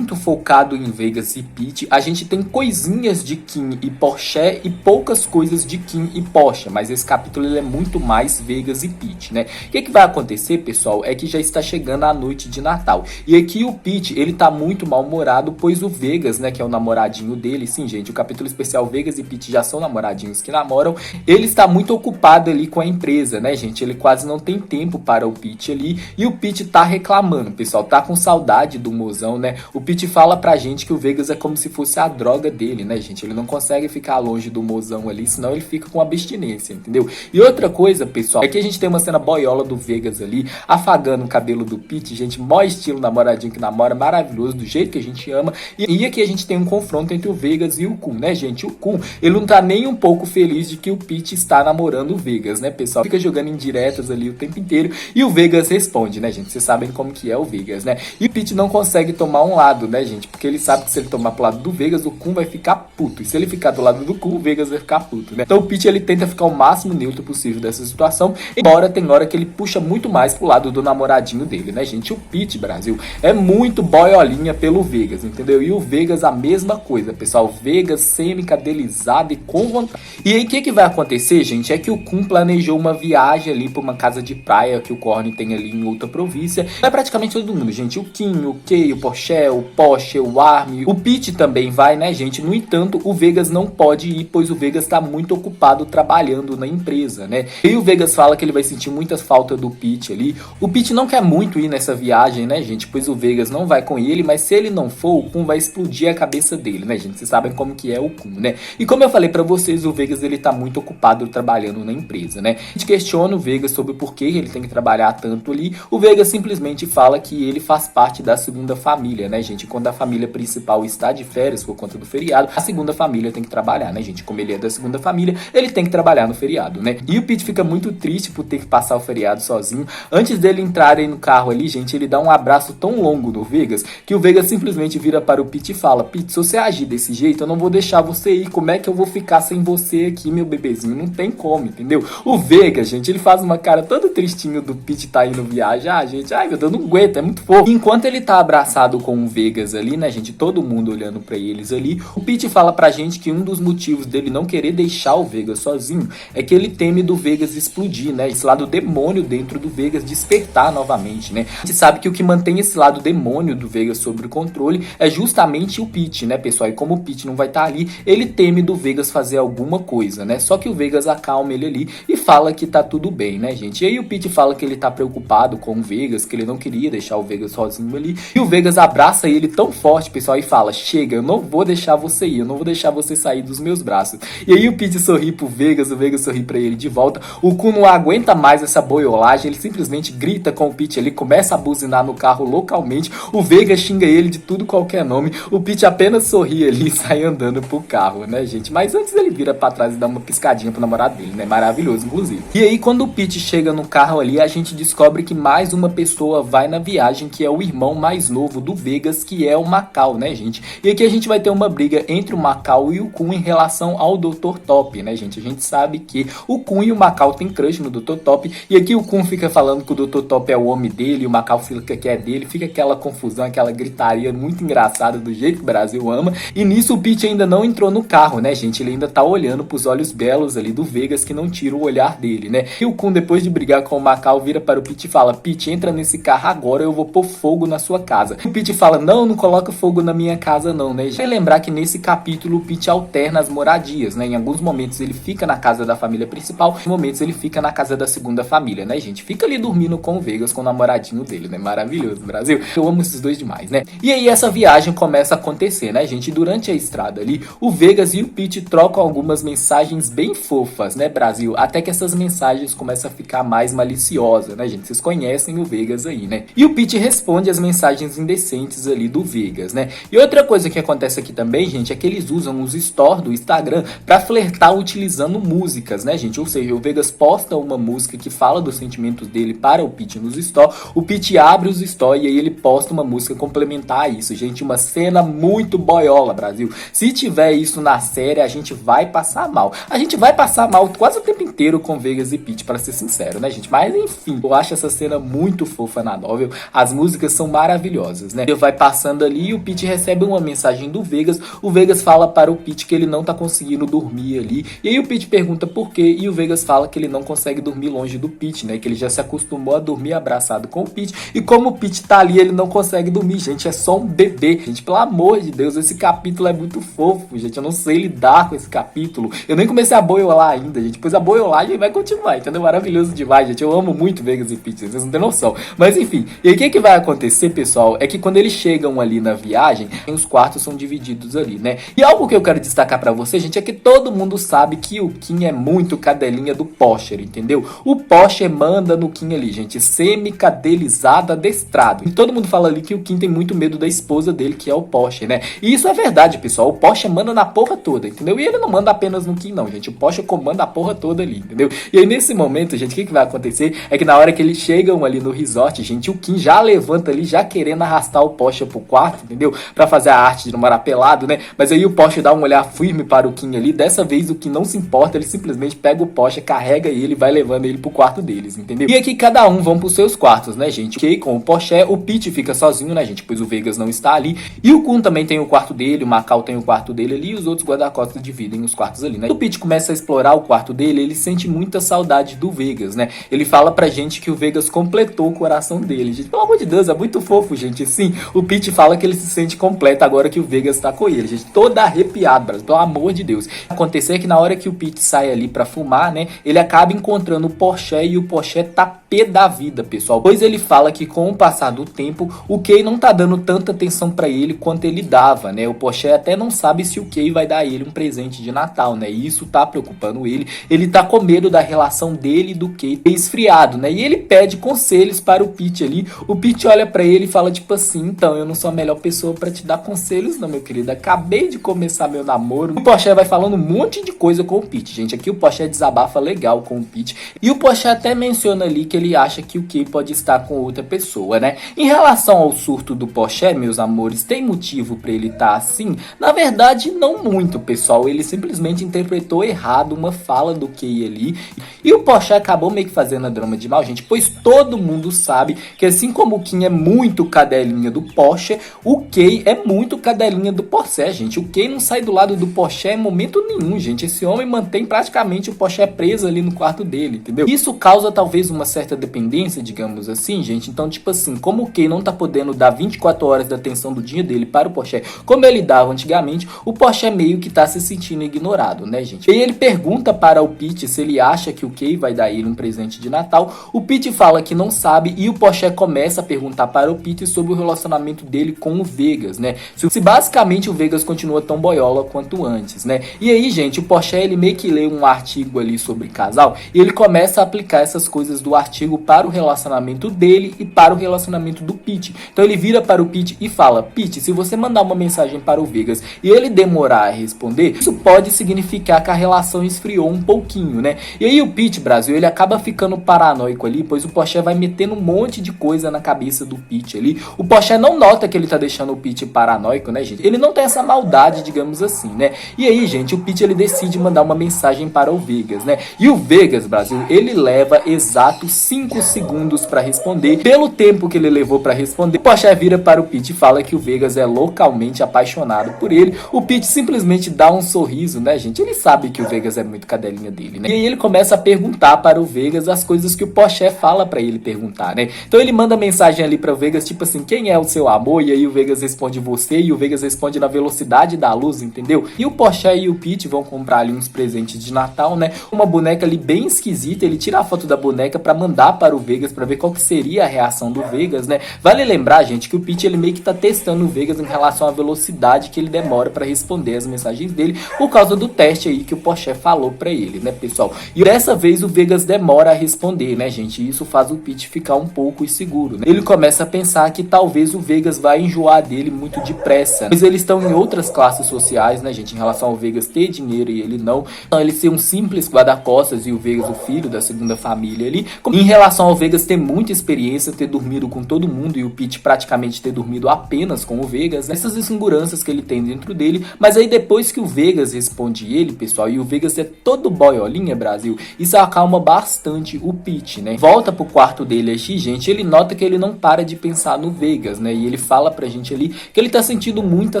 focado em Vegas e Pete. A gente tem coisinhas de Kim e Porsche e poucas coisas de Kim e Porsche, mas esse capítulo ele é muito mais Vegas e Pete, né? O que vai acontecer, pessoal, é que já está chegando a noite de Natal. E aqui o Pete, ele tá muito mal-humorado, pois o Vegas, né, que é o namoradinho dele, sim, gente, o capítulo especial Vegas e Pete já são namoradinhos que namoram, ele está muito ocupado ali com a empresa, né, gente? Ele quase não tem tempo para o Pete ali, e o Pete tá reclamando, pessoal, tá com saudade do mozão, né? O Pete fala pra gente que o Vegas é como se fosse a droga dele, né, gente? Ele não consegue ficar longe do mozão ali, senão ele fica com abstinência, entendeu? E outra coisa, pessoal, é que a gente tem uma cena boiola do Vegas ali, afagando o cabelo do Pete, gente, mó estilo namoradinho que namora, maravilhoso, do jeito que a gente ama. E aqui a gente tem um confronto entre o Vegas e o Kun, né, gente? O Kun, ele não tá nem um pouco feliz de que o Pete está namorando o Vegas, né, pessoal? Fica jogando indiretas ali o tempo inteiro e o Vegas responde, né, gente? Vocês sabem como que é o Vegas, né? E o Pete não consegue tomar um lado, né, gente? Porque ele sabe que se ele tomar pro lado do Vegas, o Kun vai ficar puto. E se ele ficar do lado do Kun, o Vegas vai ficar puto, né? Então o Pete, ele tenta ficar o máximo neutro possível dessa situação, embora tem hora que ele puxa muito mais pro lado do namoradinho dele, né, gente? O Pete, Brasil, é muito boiolinha pelo Vegas, entendeu? E o Vegas a mesma coisa, pessoal. Vegas semi-cadelizado e com vontade. E aí, o que vai acontecer, gente? É que o Kun planejou uma viagem ali pra uma casa de praia que o Corny tem ali em outra província. É praticamente todo mundo, gente. O Kim, o Kay, o Porsche, o Porsche, o Army. O Pete também vai, né, gente? No entanto, o Vegas não pode ir, pois o Vegas tá muito ocupado trabalhando na empresa, né? E o Vegas fala que ele vai sentir muita falta do Pete ali. O Pete não quer muito ir nessa viagem, né, gente? Pois o Vegas não vai com ele, mas se ele não for, o Kun vai explodir a cabeça dele, né, gente? Vocês sabem como que é o Kun, né? E como eu falei pra vocês, o Vegas, ele tá muito ocupado trabalhando na empresa, né? A gente questiona o Vegas sobre por que ele tem que trabalhar tanto ali. O Vegas simplesmente fala que ele faz parte da segunda família, né, gente? Quando a família principal está de férias por conta do feriado, a segunda família tem que trabalhar, né, gente? Como ele é da segunda família, ele tem que trabalhar no feriado, né? E o Pete fica muito triste por ter que passar o feriado sozinho. Antes dele entrarem no carro ali, gente, ele dá um abraço tão longo no Vegas, que o Vegas simplesmente vira para o Pete e fala: Pete, se você agir desse jeito, eu não vou deixar você ir. Como é que eu vou ficar sem você aqui, meu bebezinho? Não tem como, entendeu? O Vegas, gente, ele faz uma cara todo tristinho do Pete tá indo viajar, gente. Ai, meu Deus, não aguenta, é muito fofo. Enquanto ele tá abraçado com o Vegas ali, né, gente, todo mundo olhando pra eles ali, o Pete fala pra gente que um dos motivos dele não querer deixar o Vegas sozinho é que ele teme do Vegas explodir, né? Esse lado demônio dentro do Vegas despertar novamente, né? A gente sabe que o que mantém esse lado demônio do Vegas sob o controle é justamente o Pete, né, pessoal? E como o Pete não vai estar ali, ele teme do Vegas fazer alguma coisa, né? Só que o Vegas acalma ele ali e fala que tá tudo bem, né, gente? E aí o Pete fala que ele tá preocupado com o Vegas, que ele não queria deixar o Vegas sozinho ali. E o Vegas abraça ele tão forte, pessoal, e fala: chega, eu não vou deixar você ir, eu não vou deixar você sair dos meus braços. E aí o Pete sorri pro Vegas, o Vegas sorri pra ele de volta. O Kun não aguenta mais essa boiolagem, ele simplesmente grita com o Pete ali, começa a buzinar no carro localmente. O Vegas xinga ele de tudo qualquer nome. O Pete apenas sorri ali e sai andando pro carro, né, gente? Mas antes ele vira pra trás e dá uma piscadinha pro namorado dele, né? Maravilhoso, inclusive. E aí quando o Pete chega no carro carro ali, a gente descobre que mais uma pessoa vai na viagem, que é o irmão mais novo do Vegas, que é o Macau, né, gente? E aqui a gente vai ter uma briga entre o Macau e o Kun em relação ao Dr. Top, né, gente? A gente sabe que o Kun e o Macau tem crush no Dr. Top, e aqui o Kun fica falando que o Dr. Top é o homem dele, e o Macau fica que é dele, fica aquela confusão, aquela gritaria muito engraçada do jeito que o Brasil ama. E nisso o Pete ainda não entrou no carro, né, gente? Ele ainda tá olhando pros olhos belos ali do Vegas, que não tira o olhar dele, né? E o Kun, depois de brigar com o Macau, vira para o Pete e fala: Pete, entra nesse carro agora, eu vou pôr fogo na sua casa. E o Pete fala: não coloca fogo na minha casa não, né? E lembrar que nesse capítulo o Pete alterna as moradias, né? Em alguns momentos ele fica na casa da família principal, em momentos ele fica na casa da segunda família, né, gente? Fica ali dormindo com o Vegas, com o namoradinho dele, né? Maravilhoso, Brasil. Eu amo esses dois demais, né? E aí essa viagem começa a acontecer, né, gente? E durante a estrada ali, o Vegas e o Pete trocam algumas mensagens bem fofas, né, Brasil? Até que essas mensagens começam a ficar mais maliciosas, né, gente? Vocês conhecem o Vegas aí, né? E o Pete responde as mensagens indecentes ali do Vegas, né? E outra coisa que acontece aqui também, gente, é que eles usam os stories do Instagram pra flertar utilizando músicas, né, gente? Ou seja, o Vegas posta uma música que fala dos sentimentos dele para o Pete nos stories, o Pete abre os stories e aí ele posta uma música complementar a isso, gente. Uma cena muito boiola, Brasil. Se tiver isso na série, a gente vai passar mal. A gente vai passar mal quase o tempo inteiro com Vegas e Pete, para ser sincero, né, gente? Mas enfim, eu acho essa cena muito fofa na novel. As músicas são maravilhosas, né? Ele vai passando ali e o Pete recebe uma mensagem do Vegas. O Vegas fala para o Pete que ele não tá conseguindo dormir ali. E aí o Pete pergunta por quê, e o Vegas fala que ele não consegue dormir longe do Pete, né? Que ele já se acostumou a dormir abraçado com o Pete. E como o Pete tá ali, ele não consegue dormir, gente. É só um bebê, gente. Pelo amor de Deus, esse capítulo é muito fofo, gente. Eu não sei lidar com esse capítulo. Eu nem comecei a boiolar ainda, gente. Depois a boiolagem vai continuar, entendeu? Maravilhoso demais, gente. Eu amo muito Vegas e Pete, vocês não têm noção. Mas enfim, e aí o que vai acontecer, pessoal, é que quando eles chegam ali na viagem, os quartos são divididos ali, né? E algo que eu quero destacar pra você, gente, é que todo mundo sabe que o Kim é muito cadelinha do Posher, entendeu? O Posher manda no Kim ali, gente, semi-cadelizado, adestrado. E todo mundo fala ali que o Kim tem muito medo da esposa dele, que é o Posher, né? E isso é verdade, pessoal. O Posher manda na porra toda, entendeu? E ele não manda apenas no Kim, não, gente. O Posher comanda a porra toda ali, entendeu? E aí nesse momento, gente, o que vai acontecer é que na hora que eles chegam ali no resort, gente, o Kim já levanta ali, já querendo arrastar o Posher pro quarto, entendeu? Pra fazer a arte de namorar pelado, né? Mas aí o Posher dá um olhar firme para o Kim ali. Dessa vez o Kim não se importa, ele simplesmente pega o Posher, carrega ele e vai levando ele pro quarto deles, entendeu? E aqui cada um vão pros seus quartos, né, gente? Ok, com o Posher, o Pete fica sozinho, né, gente? Pois o Vegas não está ali. E o Kun também tem o quarto dele, o Macau tem o quarto dele ali, e os outros guarda-costas dividem os quartos ali, né? O Pete começa a explorar o quarto dele, ele sente muita saudade do Vegas, né? Ele fala pra gente que o Vegas completou o coração dele, gente. Pelo amor de Deus, é muito fofo, gente. Sim, o Pete fala que ele se sente completo agora que o Vegas tá com ele, gente. Todo arrepiado, Brasil. Pelo amor de Deus. Acontecer que na hora que o Pete sai ali pra fumar, né? Ele acaba encontrando o Posher e o Posher tá pé da vida, pessoal. Pois ele fala que com o passar do tempo, o Kay não tá dando tanta atenção pra ele quanto ele dava, né? O Posher até não sabe se o Kay vai dar ele um presente de Natal, né? E isso tá preocupando ele. Ele tá com medo da relação dele e do Kay ter esfriado, né? E ele pede conselhos para o Pete ali. O Pete olha pra ele e fala tipo assim: então, eu não sou a melhor pessoa pra te dar conselhos, não, meu querido. Acabei de começar meu namoro. O Posher vai falando um monte de coisa com o Pete, gente. Aqui o Posher desabafa legal com o Pete. E o Posher até menciona ali que ele acha que o Kay pode estar com outra pessoa, né? Em relação ao surto do Posher, meus amores, tem motivo pra ele estar assim? Na verdade, não muito, pessoal. Ele simplesmente interpretou errado uma fala do Kay ali. E o Posher acabou meio que fazendo a drama de mal, gente, pois todo mundo sabe que assim como o Kim é muito cadelinha do Posher, o Kay é muito cadelinha do Posher, gente. O Kay não sai do lado do Posher em momento nenhum, gente. Esse homem mantém praticamente o Posher preso ali no quarto dele, entendeu? Isso causa talvez uma certa dependência, digamos assim, gente. Então, tipo assim, como o Kay não tá podendo dar 24 horas da atenção do dia dele para o Posher, como ele dava antigamente, o Posher meio que tá se sentindo ignorado, né, gente? E ele pergunta para o Pete se ele acha que o Kay vai dar ele um presente de Natal. O Pete fala que não sabe e o Posher começa a perguntar para o Pete sobre o relacionamento dele com o Vegas, né? Se basicamente o Vegas continua tão boiola quanto antes, né? E aí, gente, o Posher ele meio que lê um artigo ali sobre casal e ele começa a aplicar essas coisas do artigo para o relacionamento dele e para o relacionamento do Pete. Então ele vira para o Pete e fala: Pete, se você mandar uma mensagem para o Vegas e ele demorar a responder, isso pode significar que a relação esfriou um pouquinho, né? E aí o Pete, Brasil, ele acaba ficando paranoico ali, pois o Pochê vai metendo um monte de coisa na cabeça do Pete ali. O Pochê não nota que ele tá deixando o Pete paranoico, né, gente? Ele não tem essa maldade, digamos assim, né? E aí, gente, o Pete ele decide mandar uma mensagem para o Vegas, né? E o Vegas, Brasil, ele leva exatos 5 segundos para responder. Pelo tempo que ele levou para responder, o Pochê vira para o Pete e fala que o Vegas é loucamente apaixonado por ele. O Pete simplesmente dá um sorriso, né, gente? Ele sabe que o Vegas é muito cadelinha dele, né? E aí ele começa a perguntar para o Vegas as coisas que o Pochê fala para ele perguntar, né? Então ele manda mensagem ali para o Vegas, tipo assim, quem é o seu amor? E aí o Vegas responde você, e o Vegas responde na velocidade da luz, entendeu? E o Pochê e o Pete vão comprar ali uns presentes de Natal, né? Uma boneca ali bem esquisita, ele tira a foto da boneca para mandar para o Vegas para ver qual que seria a reação do Vegas, né? Vale lembrar, gente, que o Pete ele meio que tá testando o Vegas em relação à velocidade que ele demora para responder as mensagens dele, por causa do teste aí que o Pochê falou para ele, né, pessoal? E dessa vez o Vegas demora a responder, né, gente? E isso faz o Pete ficar um pouco inseguro, né? Ele começa a pensar que talvez o Vegas vai enjoar dele muito depressa, pois eles estão em outras classes sociais, né, gente? Em relação ao Vegas ter dinheiro e ele não. Então ele ser um simples guarda-costas e o Vegas o filho da segunda família ali. Em relação ao Vegas ter muita experiência, ter dormido com todo mundo e o Pete praticamente ter dormido apenas com o Vegas, né? Essas inseguranças que ele tem dentro dele. Mas aí depois que o Vegas responde ele, pessoal, e o Vegas é todo boiolinha, Brasil, isso acalma bastante o Pete, né? Volta pro quarto dele aqui, gente, ele nota que ele não para de pensar no Vegas, né? E ele fala pra gente ali que ele tá sentindo muita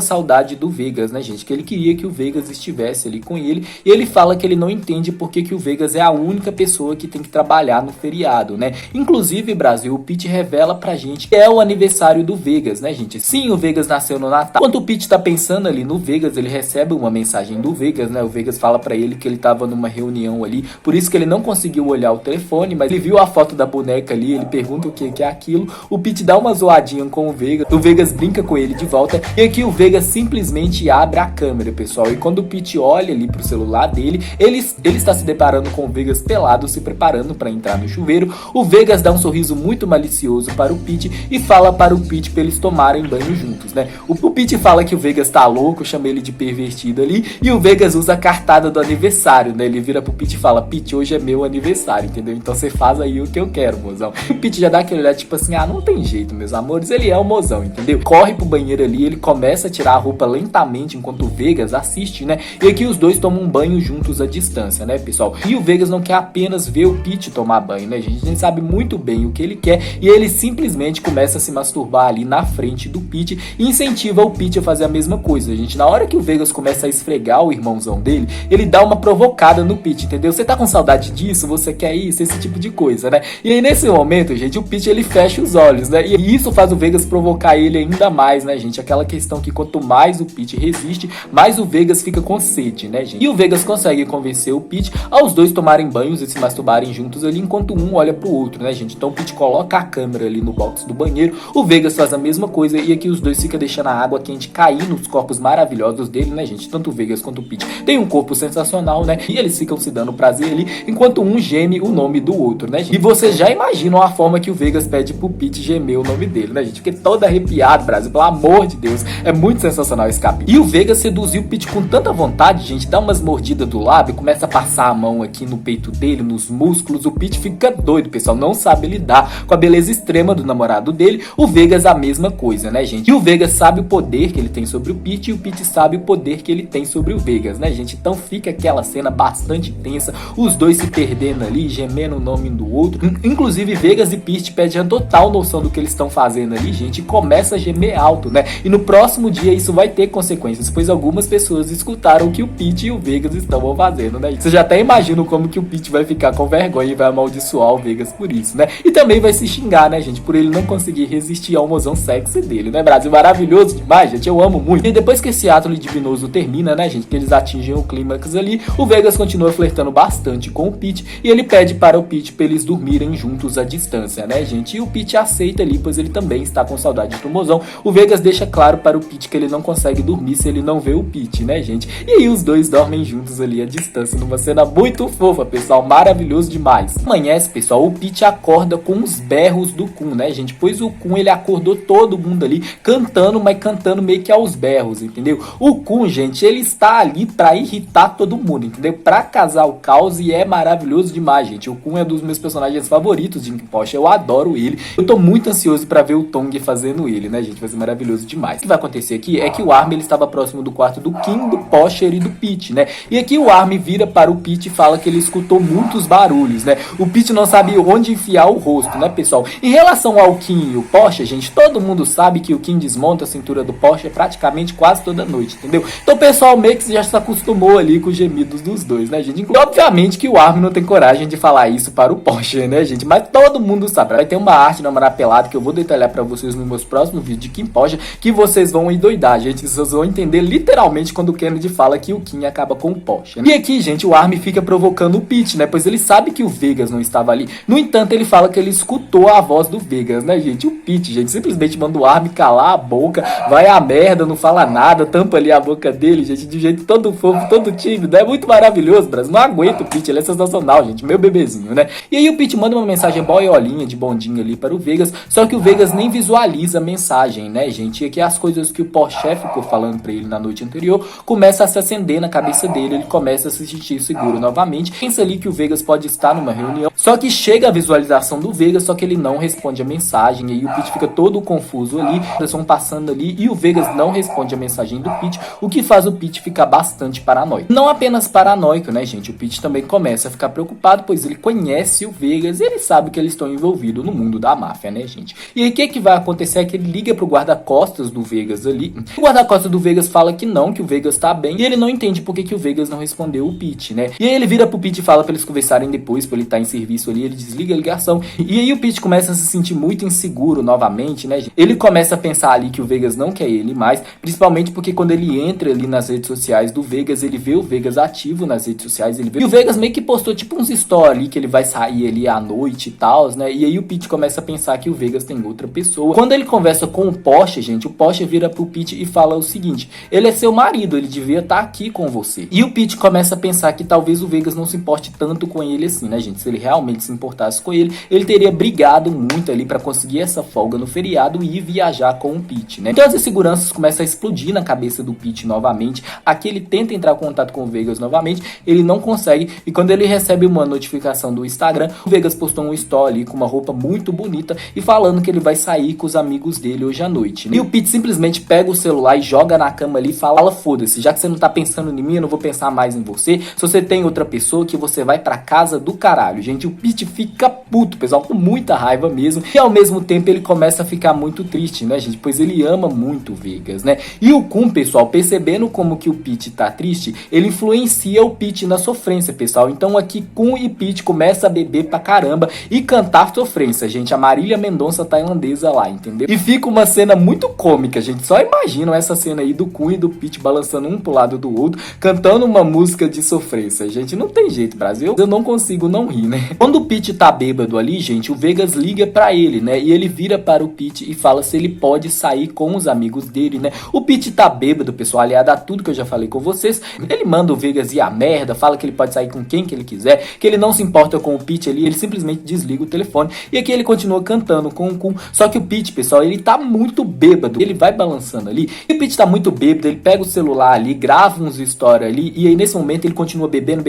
saudade do Vegas, né, gente? Que ele queria que o Vegas estivesse ali com ele. E ele fala que ele não entende porque que o Vegas é a única pessoa que tem que trabalhar no feriado, né? Inclusive, Brasil, o Pete revela pra gente que é o aniversário do Vegas, né, gente? Sim, o Vegas nasceu no Natal. Enquanto o Pete tá pensando ali no Vegas, ele recebe uma mensagem do Vegas, né? O Vegas fala pra ele que ele tava numa reunião ali, por isso que ele não conseguiu olhar o telefone, mas ele viu a foto da boneca ali, ele pergunta o que é aquilo. O Pete dá uma zoadinha com o Vegas brinca com ele de volta, e aqui o Vegas simplesmente abre a câmera, pessoal. E quando o Pete olha ali pro celular dele, ele está se deparando com o Vegas pelado, se preparando para entrar no chuveiro. O Vegas dá um sorriso muito malicioso para o Pete e fala para o Pete para eles tomarem banho juntos, né? O Pete fala que o Vegas tá louco, chama ele de pervertido ali, e o Vegas usa a cartada do aniversário, né? Ele vira pro Pete e fala, Pete, hoje é meu aniversário, entendeu? Então você faz aí o que eu quero, mozão. O Pete já dá aquele olhar tipo assim, não tem jeito, meus amores, ele é o mozão, entendeu? Corre pro banheiro ali, ele começa a tirar a roupa lentamente enquanto o Vegas assiste, né? E aqui os dois tomam um banho juntos à distância, né, pessoal? E o Vegas não quer apenas ver o Pete tomar banho, né, gente? A gente sabe muito bem o que ele quer e ele simplesmente começa a se masturbar ali na frente do Pete e incentiva o Pete a fazer a mesma coisa, gente. Na hora que o Vegas começa a esfregar o irmãozão dele, ele dá uma provocada no Pete, entendeu? Você tá com saudade disso? Você quer isso? Esse tipo de coisa, né? E aí nesse momento, gente, o Pete ele fecha os olhos, né? E isso faz o Vegas provocar ele ainda mais, né, gente? Aquela questão que quanto mais o Pete resiste, mais o Vegas fica com sede, né, gente? E o Vegas consegue convencer o Pete aos dois tomarem banhos e se masturbarem juntos ali, enquanto um olha pro outro, né, gente? Então o Pete coloca a câmera ali no box do banheiro, o Vegas faz a mesma coisa e aqui os dois ficam deixando a água quente cair nos corpos maravilhosos dele, né, gente? Tanto o Vegas quanto o Pete tem um corpo sensacional, né? E eles ficam se dando prazer ali, enquanto um geme o nome do outro, né, gente? E vocês já imaginam a forma que o Vegas pede pro Pete gemer o nome dele, né, gente? Fiquei todo arrepiado, Brasil, pelo amor de Deus. É muito sensacional esse capítulo. E o Vegas seduziu o Pete com tanta vontade, gente, dá umas mordidas do lábio, começa a passar a mão aqui no peito dele, nos músculos. O Pete fica doido, pessoal, não sabe lidar com a beleza extrema do namorado dele. O Vegas a mesma coisa, né, gente? E o Vegas sabe o poder que ele tem sobre o Pete e o Pete sabe o poder que ele tem sobre o Vegas, né, gente? Então fica aquela cena bastante tensa, os dois se perdendo ali, gemendo o nome um do outro. Inclusive Vegas e Pete perdem a total noção do que eles estão fazendo ali, gente, e começa a gemer alto, né? E no próximo dia isso vai ter consequências, pois algumas pessoas escutaram o que o Pete e o Vegas estavam fazendo, né? Você já até imagina como que o Pete vai ficar com vergonha e vai amaldiçoar o Vegas por isso, né? E também vai se xingar, né, gente, por ele não conseguir resistir ao mozão sexy dele, né, Brasil? Maravilhoso demais, gente, eu amo muito. E depois que esse ato divinoso termina, né, gente, que eles atingem o clímax ali, o Vegas continua flertando bastante com o Pete e ele pede para o Pete pra eles dormirem juntos à distância, né, gente? E o Pete aceita ali, pois ele também está com saudade do mozão. O Vegas deixa claro para o Pete que ele não consegue dormir se ele não vê o Pete, né, gente? E aí os dois dormem juntos ali à distância, numa cena muito fofa, pessoal, maravilhoso demais. Amanhece, pessoal, o Pete acorda com os berros do Kun, né, gente? Pois o Kun, ele acordou todo mundo ali cantando, mas cantando meio que aos berros, entendeu? O Kun, gente, ele está ali pra irritar todo mundo, entendeu? Pra causar o caos e é maravilhoso demais, gente. O Kun é um dos meus personagens favoritos de Kim Porsche, eu adoro ele. Eu tô muito ansioso pra ver o Tong fazendo ele, né, gente? Vai ser maravilhoso demais. O que vai acontecer aqui é que o Armin, ele estava próximo do quarto do Kim, do Porsche e do Pete, né? E aqui o Armin vira para o Pete e fala que ele escutou muitos barulhos, né? O Pete não sabia onde enfiar o rosto, né, pessoal? Em relação ao Kim e o Porsche, gente, todo mundo sabe que o Kim desmonta a cintura do Porsche praticamente quase toda noite, entendeu? Então o pessoal meio que já se acostumou ali com os gemidos dos dois, né, gente? E obviamente que o Armin não tem coragem de falar isso para o Porsche, né, gente? Mas todo mundo sabe. Vai ter uma arte namorar pelado que eu vou detalhar pra vocês nos meus próximos vídeos de Kim Porsche, que vocês vão endoidar, gente. Vocês vão entender literalmente quando o Kennedy fala que o Kim acaba com o Porsche, né? E aqui, gente, o Armin fica provocando o Pete, né? Pois ele sabe que o Vegas não estava ali. No entanto, ele fala que ele escutou a voz do Vegas, né, gente? O Pete, gente, simplesmente manda o Armin calar a boca, vai a merda, não fala nada, tampa ali a boca dele, gente, de jeito todo fofo, todo tímido. É muito maravilhoso, Brasil. Não aguento o Pete, ele é sensacional, gente. Meu bebezinho, né? E aí o Pete manda uma mensagem boiolinha, de bondinho ali para o Vegas, só que o Vegas nem visualiza a mensagem, né, gente? E aqui as coisas que o Porsche ficou falando pra ele na noite anterior começa a se acender na cabeça dele, ele começa a se sentir seguro novamente. Pensa ali que o Vegas pode estar numa reunião, só que chega a visualização do Vegas, só que ele não responde a mensagem, e aí o Pete fica todo confuso ali, eles vão passando ali, e o Vegas não responde a mensagem do Pete, o que faz o Pete ficar bastante paranoico. Não apenas paranoico, né, gente? O Pete também começa a ficar preocupado, pois ele conhece o Vegas, e ele sabe que eles estão envolvidos no mundo da máfia, né, gente? E aí o que vai acontecer é que ele liga pro guarda-costas do Vegas ali. O guarda-costas do Vegas fala que não, que o Vegas tá bem, e ele não entende por que o Vegas não respondeu o Pete, né? E aí ele vira pro Pete e fala pra eles conversarem depois, pra ele estar em serviço ali, ele desliga a ligação. E aí o Pete começa a se sentir muito inseguro novamente, né, gente? Ele começa a pensar ali que o Vegas não quer ele mais, principalmente porque quando ele entra ali nas redes sociais do Vegas, ele vê o Vegas ativo nas redes sociais, ele vê... E o Vegas meio que postou tipo uns stories ali, que ele vai sair ali à noite e tal, né? E aí o Pete começa a pensar que o Vegas tem outra pessoa. Quando ele conversa com o Porsche, gente, o Porsche vira pro Pete e fala o seguinte: ele é seu marido, ele devia estar aqui com você. E o Pete começa a pensar que talvez o Vegas não se importe tanto com ele assim, né, gente? Se ele realmente se importasse com ele, ele teria brigado muito ali pra conseguir essa folga no feriado e ir viajar com o Pete, né? Então as inseguranças começam a explodir na cabeça do Pete novamente. Aqui ele tenta entrar em contato com o Vegas novamente, ele não consegue, e quando ele recebe uma notificação do Instagram, o Vegas postou um story ali com uma roupa muito bonita e falando que ele vai sair com os amigos dele hoje à noite, né? E o Pete simplesmente pega o celular e joga na cama ali e fala: foda-se, já que você não tá pensando em mim, eu não vou pensar mais em você. Se você tem outra pessoa, que você vai pra casa do caralho. Gente, o Pete fica puto, pessoal, com muita raiva mesmo. E ao mesmo tempo ele começa a ficar muito triste, né, gente? Pois ele ama muito o Vegas, né? E o Kun, pessoal, percebendo como que o Pete tá triste, ele influencia o Pete na sofrência, pessoal. Então aqui Kun e Pete começam a beber pra caramba e cantar sofrência, gente. A Marília Mendonça tailandesa lá, entendeu? E fica uma cena muito cômica, gente. Só imaginam essa cena aí do Kun e do Pete balançando um pro lado do outro, cantando uma música de sofrência. Gente, não tem jeito, Brasil. Eu não consigo não rir, né? Quando o Pete tá bêbado ali, gente, o Vegas liga pra ele, né? E ele vira para o Pete e fala se ele pode sair com os amigos dele, né? O Pete tá bêbado, pessoal, aliado a tudo que eu já falei com vocês. Ele manda o Vegas ir a merda, fala que ele pode sair com quem que ele quiser, que ele não se importa com o Pete ali, ele simplesmente desliga o telefone. E aqui ele continua cantando com o Kun. Só que o Pete, pessoal, ele tá muito bêbado, ele vai balançando ali, e o Pete tá muito bêbado, ele pega o celular ali, grava uns stories ali, e aí nesse momento ele continua bebendo,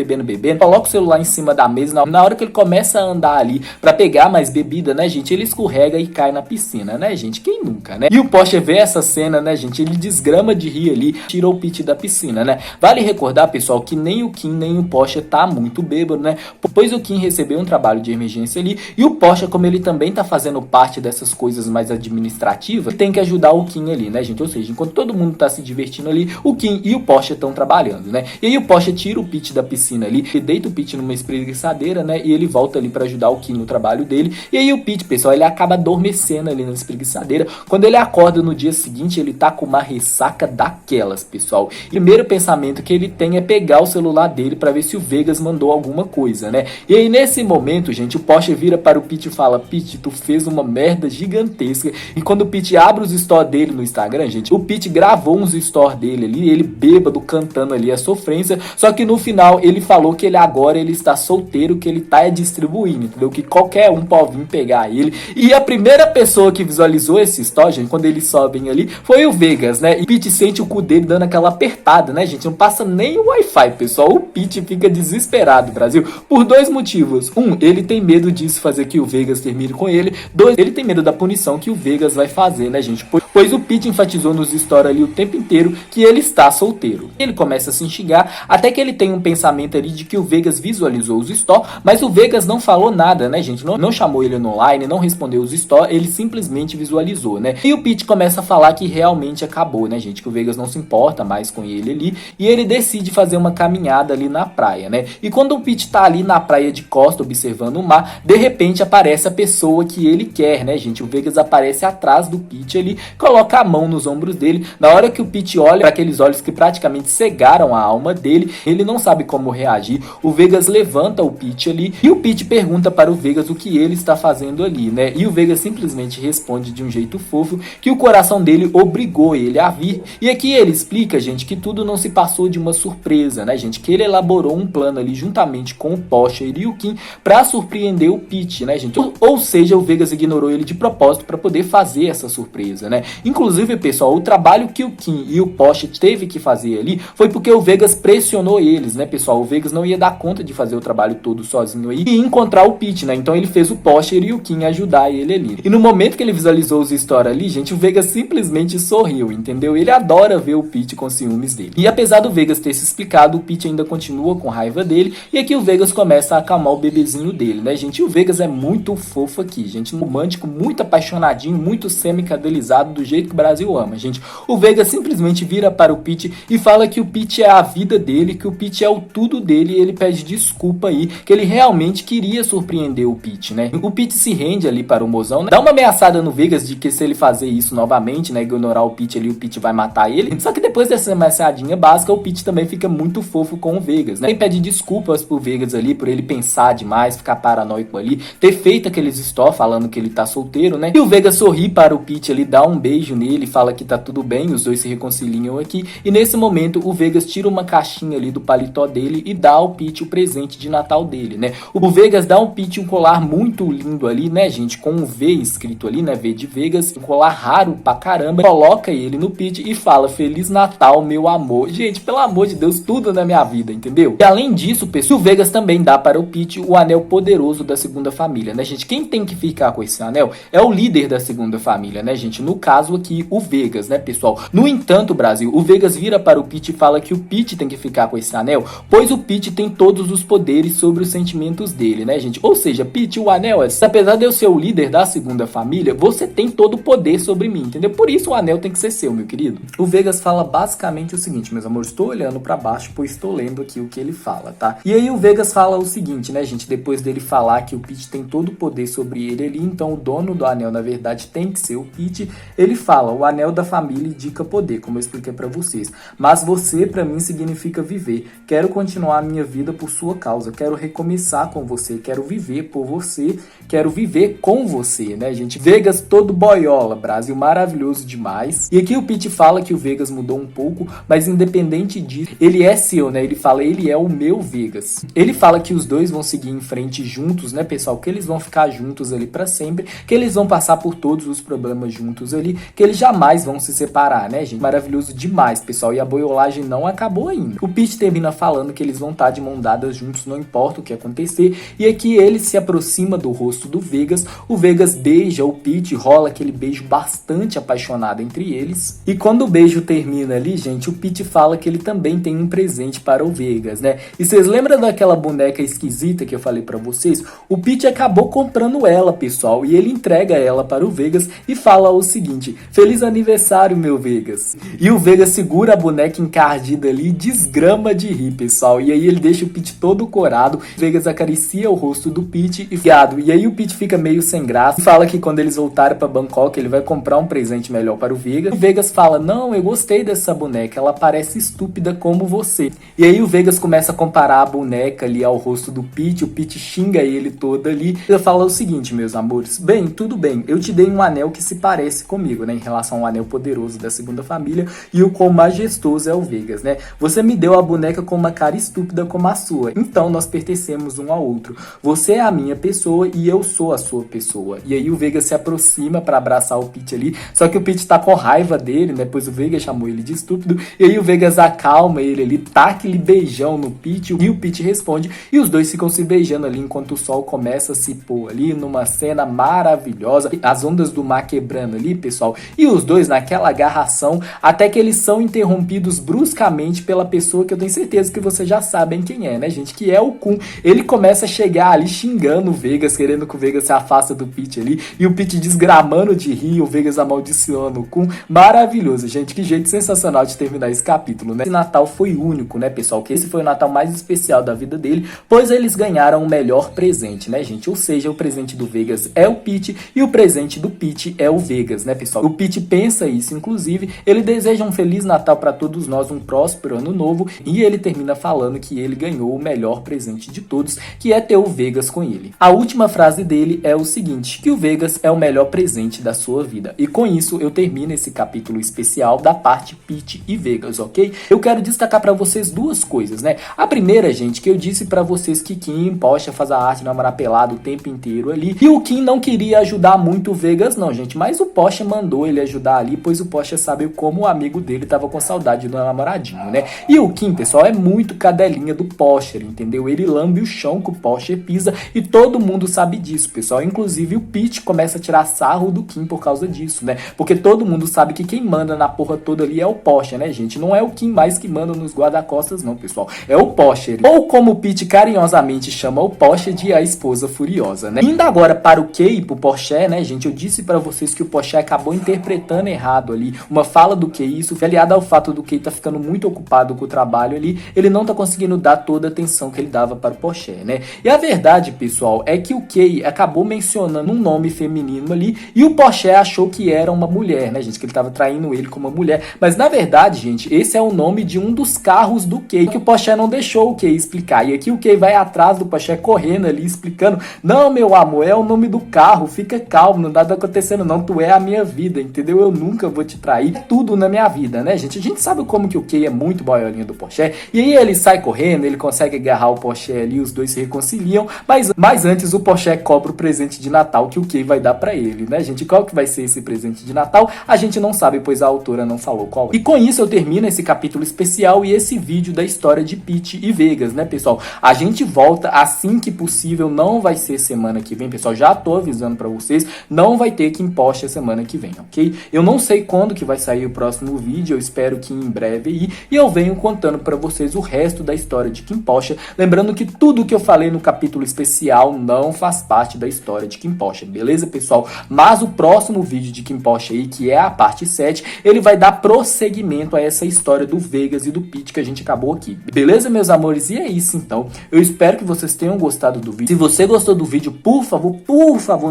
coloca o celular em cima da mesa, na hora que ele começa a andar ali pra pegar mais bebida, né, gente, ele escorrega e cai na piscina, né, gente, quem nunca, né? E o Porsche vê essa cena, né, gente, ele desgrama de rir ali, tirou o Pete da piscina, né? Vale recordar, pessoal, que nem o Kim, nem o Porsche tá muito bêbado, né? Pois o Kim recebeu um trabalho de emergência ali, e o Porsche, como ele também tá fazendo parte dessas coisas mais administrativas, tem que ajudar o Kim ali, né, gente? Ou seja, enquanto todo mundo tá se divertindo ali, o Kim e o Porsche estão trabalhando, né? E aí o Porsche tira o Pete da piscina ali, e deita o Pete numa espreguiçadeira, né? E ele volta ali pra ajudar o Kim no trabalho dele. E aí o Pete, pessoal, ele acaba adormecendo ali na espreguiçadeira. Quando ele acorda no dia seguinte, ele tá com uma ressaca daquelas, pessoal. E o primeiro pensamento que ele tem é pegar o celular dele pra ver se o Vegas mandou alguma coisa, né? E aí nesse momento, gente, o Porsche vira para o Pete e fala: Pete, tu fez uma merda gigantesca. E quando o Pete abre os stories dele no Instagram, gente, o Pete gravou uns stories dele ali, ele bêbado cantando ali a sofrência, só que no final ele falou que ele agora ele está solteiro, que ele tá distribuindo, entendeu? Que qualquer um pode vir pegar ele. E a primeira pessoa que visualizou esse story, gente, quando eles sobem ali, foi o Vegas, né? E o Pete sente o cu dele dando aquela apertada, né, gente? Não passa nem o Wi-Fi, pessoal. O Pete fica desesperado, Brasil, por dois motivos. motivos. Ele tem medo disso fazer que o Vegas termine com ele. 2, ele tem medo da punição que o Vegas vai fazer, né, gente? Pois o Pete enfatizou nos stories ali o tempo inteiro que ele está solteiro. Ele começa a se instigar, até que ele tem um pensamento ali de que o Vegas visualizou os stories, mas o Vegas não falou nada, né, gente? Não chamou ele no online, não respondeu os stories, ele simplesmente visualizou, né? E o Pete começa a falar que realmente acabou, né, gente? Que o Vegas não se importa mais com ele ali, e ele decide fazer uma caminhada ali na praia, né? E quando o Pete tá ali na praia de costa, observando o mar, de repente aparece a pessoa que ele quer, né, gente? O Vegas aparece atrás do Pete ali, coloca a mão nos ombros dele. Na hora que o Pete olha para aqueles olhos que praticamente cegaram a alma dele, ele não sabe como reagir. O Vegas levanta o Pete ali e o Pete pergunta para o Vegas o que ele está fazendo ali, né? E o Vegas simplesmente responde de um jeito fofo que o coração dele obrigou ele a vir. E aqui ele explica, gente, que tudo não se passou de uma surpresa, né, gente? Que ele elaborou um plano ali juntamente com o Posher e o Kim para surpreender o Pete, né, gente? Ou seja, o Vegas ignorou ele de propósito para poder fazer essa surpresa, né? Inclusive, pessoal, o trabalho que o Kim e o Posher teve que fazer ali foi porque o Vegas pressionou eles, né, pessoal? O Vegas não ia dar conta de fazer o trabalho todo sozinho aí e encontrar o Pete, né? Então ele fez o Posher e o Kim ajudar ele ali. E no momento que ele visualizou os stories ali, gente, o Vegas simplesmente sorriu, entendeu? Ele adora ver o Pete com ciúmes dele. E apesar do Vegas ter se explicado, o Pete ainda continua com raiva dele. E aqui o Vegas começa a acalmar o bebezinho dele, né, gente? E o Vegas é muito fofo aqui, gente. Romântico, muito apaixonadinho, muito semi-cadelizado, do jeito que o Brasil ama, gente. O Vegas simplesmente vira para o Pete e fala que o Pete é a vida dele, que o Pete é o tudo dele, e ele pede desculpa aí, que ele realmente queria surpreender o Pete, né? O Pete se rende ali para o mozão, né? Dá uma ameaçada no Vegas de que se ele fazer isso novamente, né, ignorar o Pete ali, o Pete vai matar ele. Só que depois dessa ameaçadinha básica, o Pete também fica muito fofo com o Vegas, né? Ele pede desculpas pro Vegas ali, por ele pensar demais, ficar paranoico ali, ter feito aqueles stories falando que ele tá solteiro, né? E o Vegas sorri para o Pete ali, dá um beijo nele, fala que tá tudo bem, os dois se reconciliam aqui. E nesse momento, o Vegas tira uma caixinha ali do paletó dele e dá ao Pete o presente de Natal dele, né? O Vegas dá ao Pete um colar muito lindo ali, né, gente? Com um V escrito ali, né? V de Vegas, um colar raro pra caramba. Coloca ele no Pete e fala: Feliz Natal, meu amor. Gente, pelo amor de Deus, tudo na minha vida, entendeu? E além disso, pessoal, o Vegas também dá para o Pete o anel poderoso da segunda família, né, gente? Quem tem que ficar com esse anel é o líder da segunda família, né, gente? No caso aqui, o Vegas, né, pessoal? No entanto, Brasil, o Vegas vira para o Pete e fala que o Pete tem que ficar com esse anel, pois o Pete tem todos os poderes sobre os sentimentos dele, né, gente? Ou seja, Pete, o anel é, apesar de eu ser o líder da segunda família, você tem todo o poder sobre mim, entendeu? Por isso o anel tem que ser seu, meu querido. O Vegas fala basicamente o seguinte, meus amores, estou olhando para baixo, pois estou lendo aqui o que ele fala, tá? E aí o Vegas fala o seguinte, né, gente? Depois dele falar que o Pete tem todo o poder sobre ele ali, então o dono do anel, na verdade, tem que ser o Pete. Ele fala: o anel da família indica poder, como eu expliquei pra vocês. Mas você, pra mim, significa viver. Quero continuar a minha vida por sua causa. Quero recomeçar com você. Quero viver por você. Quero viver com você, né, gente? Vegas todo boiola, Brasil, maravilhoso demais. E aqui o Pete fala que o Vegas mudou um pouco, mas independente disso, ele é seu, né? Ele fala: ele é o meu Vegas. Ele fala que os dois vão seguir em frente juntos, né, pessoal? Que eles vão ficar juntos ali pra sempre, que eles vão passar por todos os problemas juntos ali, que eles jamais vão se separar, né, gente? Maravilhoso demais, pessoal. E a boiolagem não acabou ainda. O Pete termina falando que eles vão estar de mão dadas juntos, não importa o que acontecer. E aqui ele se aproxima do rosto do Vegas. O Vegas beija o Pete, rola aquele beijo bastante apaixonado entre eles. E quando o beijo termina ali, gente, o Pete fala que ele também tem um presente para o Vegas, né? E vocês lembram daquela boneca esquisita que eu falei pra vocês? O Pete acabou comprando ela, pessoal, e ele entrega ela para o Vegas e fala o seguinte: Feliz aniversário, meu Vegas. E o Vegas segura a boneca encardida ali e desgrama de rir, pessoal. E aí ele deixa o Pete todo corado. O Vegas acaricia o rosto do Pete e fiado. E aí o Pete fica meio sem graça e fala que quando eles voltarem para Bangkok, ele vai comprar um presente melhor para o Vegas. O Vegas fala: não, eu gostei dessa boneca, ela parece estúpida como você. E aí o Vegas começa a comparar a boneca ali ao rosto do Pete. O Pete xinga ele todo ali. Ele fala o seguinte, meus amores: bem, tudo bem, eu te dei um anel que se parece comigo, né, em relação ao anel poderoso da segunda família, e o quão majestoso é o Vegas, né? Você me deu a boneca com uma cara estúpida como a sua, então nós pertencemos um ao outro. Você é a minha pessoa e eu sou a sua pessoa. E aí o Vegas se aproxima pra abraçar o Pete ali, só que o Pete tá com raiva dele, né, pois o Vegas chamou ele de estúpido, e aí o Vegas acalma ele ali, taca aquele beijão no Pete, e o Pete responde, e os dois se ficam se beijando ali enquanto o sol começa a se pôr ali numa cena maravilhosa, as ondas do mar quebrando ali, pessoal, e os dois naquela agarração, até que eles são interrompidos bruscamente pela pessoa que eu tenho certeza que vocês já sabem quem é, né, gente, que é o Kun. Ele começa a chegar ali xingando o Vegas, querendo que o Vegas se afasta do Pete ali, e o Pete desgramando de rir, o Vegas amaldiçoando o Kun. Maravilhoso, gente, que jeito sensacional de terminar esse capítulo, né? Esse Natal foi único, né, pessoal, que esse foi o Natal mais especial da vida dele, pois eles ganharam o melhor presente, né, gente, ou seja, o presente do Vegas é o Pete e o presente do Pete é o Vegas, né, pessoal? O Pete pensa isso, inclusive, ele deseja um Feliz Natal para todos nós, um próspero ano novo, e ele termina falando que ele ganhou o melhor presente de todos, que é ter o Vegas com ele. A última frase dele é o seguinte, que o Vegas é o melhor presente da sua vida. E com isso eu termino esse capítulo especial da parte Pete e Vegas, ok? Eu quero destacar para vocês duas coisas, né? A primeira, gente, que eu disse para vocês que Kim Porsche faz a arte de namorar pelado o tempo inteiro ali, e o Kim não queria ajudar muito o Vegas não, gente, mas o Porsche mandou ele ajudar ali, pois o Porsche sabe como o amigo dele tava com saudade do namoradinho, né? E o Kim, pessoal, é muito cadelinha do Porsche, entendeu? Ele lambe o chão que o Porsche pisa e todo mundo sabe disso, pessoal. Inclusive o Pete começa a tirar sarro do Kim por causa disso, né? Porque todo mundo sabe que quem manda na porra toda ali é o Porsche, né, gente? Não é o Kim mais que manda nos guarda-costas não, pessoal. É o Porsche. Ou como o Pete carinhosamente chama o Porsche de a esposa furiosa, né? Indo agora para o Kay e pro Porsche, né, gente? Eu disse para vocês que o Porsche acabou interpretando errado ali uma fala do Kay, isso aliado ao fato do Kay tá ficando muito ocupado com o trabalho ali, ele não tá conseguindo dar toda a atenção que ele dava para o Porsche, né? E a verdade, pessoal, é que o Kay acabou mencionando um nome feminino ali e o Porsche achou que era uma mulher, né, gente? Que ele tava traindo ele como uma mulher. Mas na verdade, gente, esse é o nome de um dos carros do Kay, que o Porsche não deixou o Kay explicar. E aqui o Kay vai atrás do Porsche correndo ali, explicando: não, meu amor, é o nome do carro, fica calmo, não nada acontecendo não, tu é a minha vida, entendeu? Eu nunca vou te trair, tudo na minha vida, né, gente? A gente sabe como que o Kay é muito boiolinha do Porsche, e aí ele sai correndo, ele consegue agarrar o Porsche ali, os dois se reconciliam, mas antes o Porsche cobra o presente de Natal que o Kay vai dar pra ele, né, gente? Qual que vai ser esse presente de Natal? A gente não sabe, pois a autora não falou qual é. E com isso eu termino esse capítulo especial e esse vídeo da história de Pete e Vegas, né, pessoal? A gente volta assim que possível, não vai ser semana que vem, pessoal, já tô avisando pra vocês, não vai ter Kim Porsche semana que vem, ok? Eu não sei quando que vai sair o próximo vídeo, eu espero que em breve aí, e eu venho contando pra vocês o resto da história de Kim Porsche, lembrando que tudo que eu falei no capítulo especial não faz parte da história de Kim Porsche, beleza, pessoal? Mas o próximo vídeo de Kim Porsche aí, que é a parte 7, ele vai dar prosseguimento a essa história do Vegas e do Pete que a gente acabou aqui, beleza, meus amores? E é isso, então. Eu espero que vocês tenham gostado do vídeo. Se você gostou do vídeo, por favor,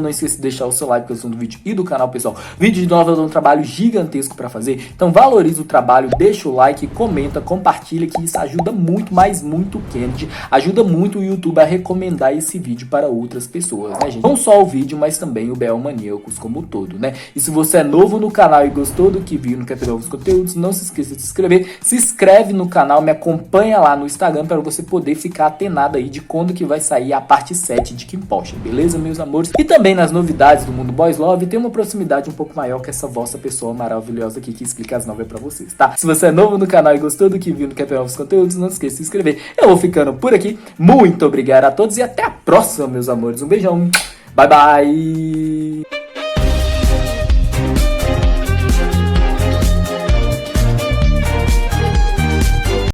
não esqueça de deixar o seu like questão do vídeo e do canal, pessoal. Vídeo de novo é um trabalho gigantesco pra fazer, então valoriza o trabalho, deixa o like, comenta, compartilha, que isso ajuda muito, mas muito, Kennedy, ajuda muito o YouTube a recomendar esse vídeo para outras pessoas, né, gente? Não só o vídeo, mas também o BL Maníacos como um todo, né? E se você é novo no canal e gostou do que viu, não quer perder novos conteúdos, não se esqueça de se inscrever, se inscreve no canal, me acompanha lá no Instagram para você poder ficar atenado aí de quando que vai sair a parte 7 de Kim Porsche, beleza, meus amores? E também nas novidades do Mundo Boys Love, tem uma proximidade um pouco maior que essa vossa pessoa maravilhosa aqui que explica as novelas pra vocês, tá? Se você é novo no canal e gostou do que viu, não quer perder novos conteúdos, não se esqueça de se inscrever. Eu vou ficando por aqui, muito obrigado a todos e até a próxima, meus amores. Um beijão, bye bye!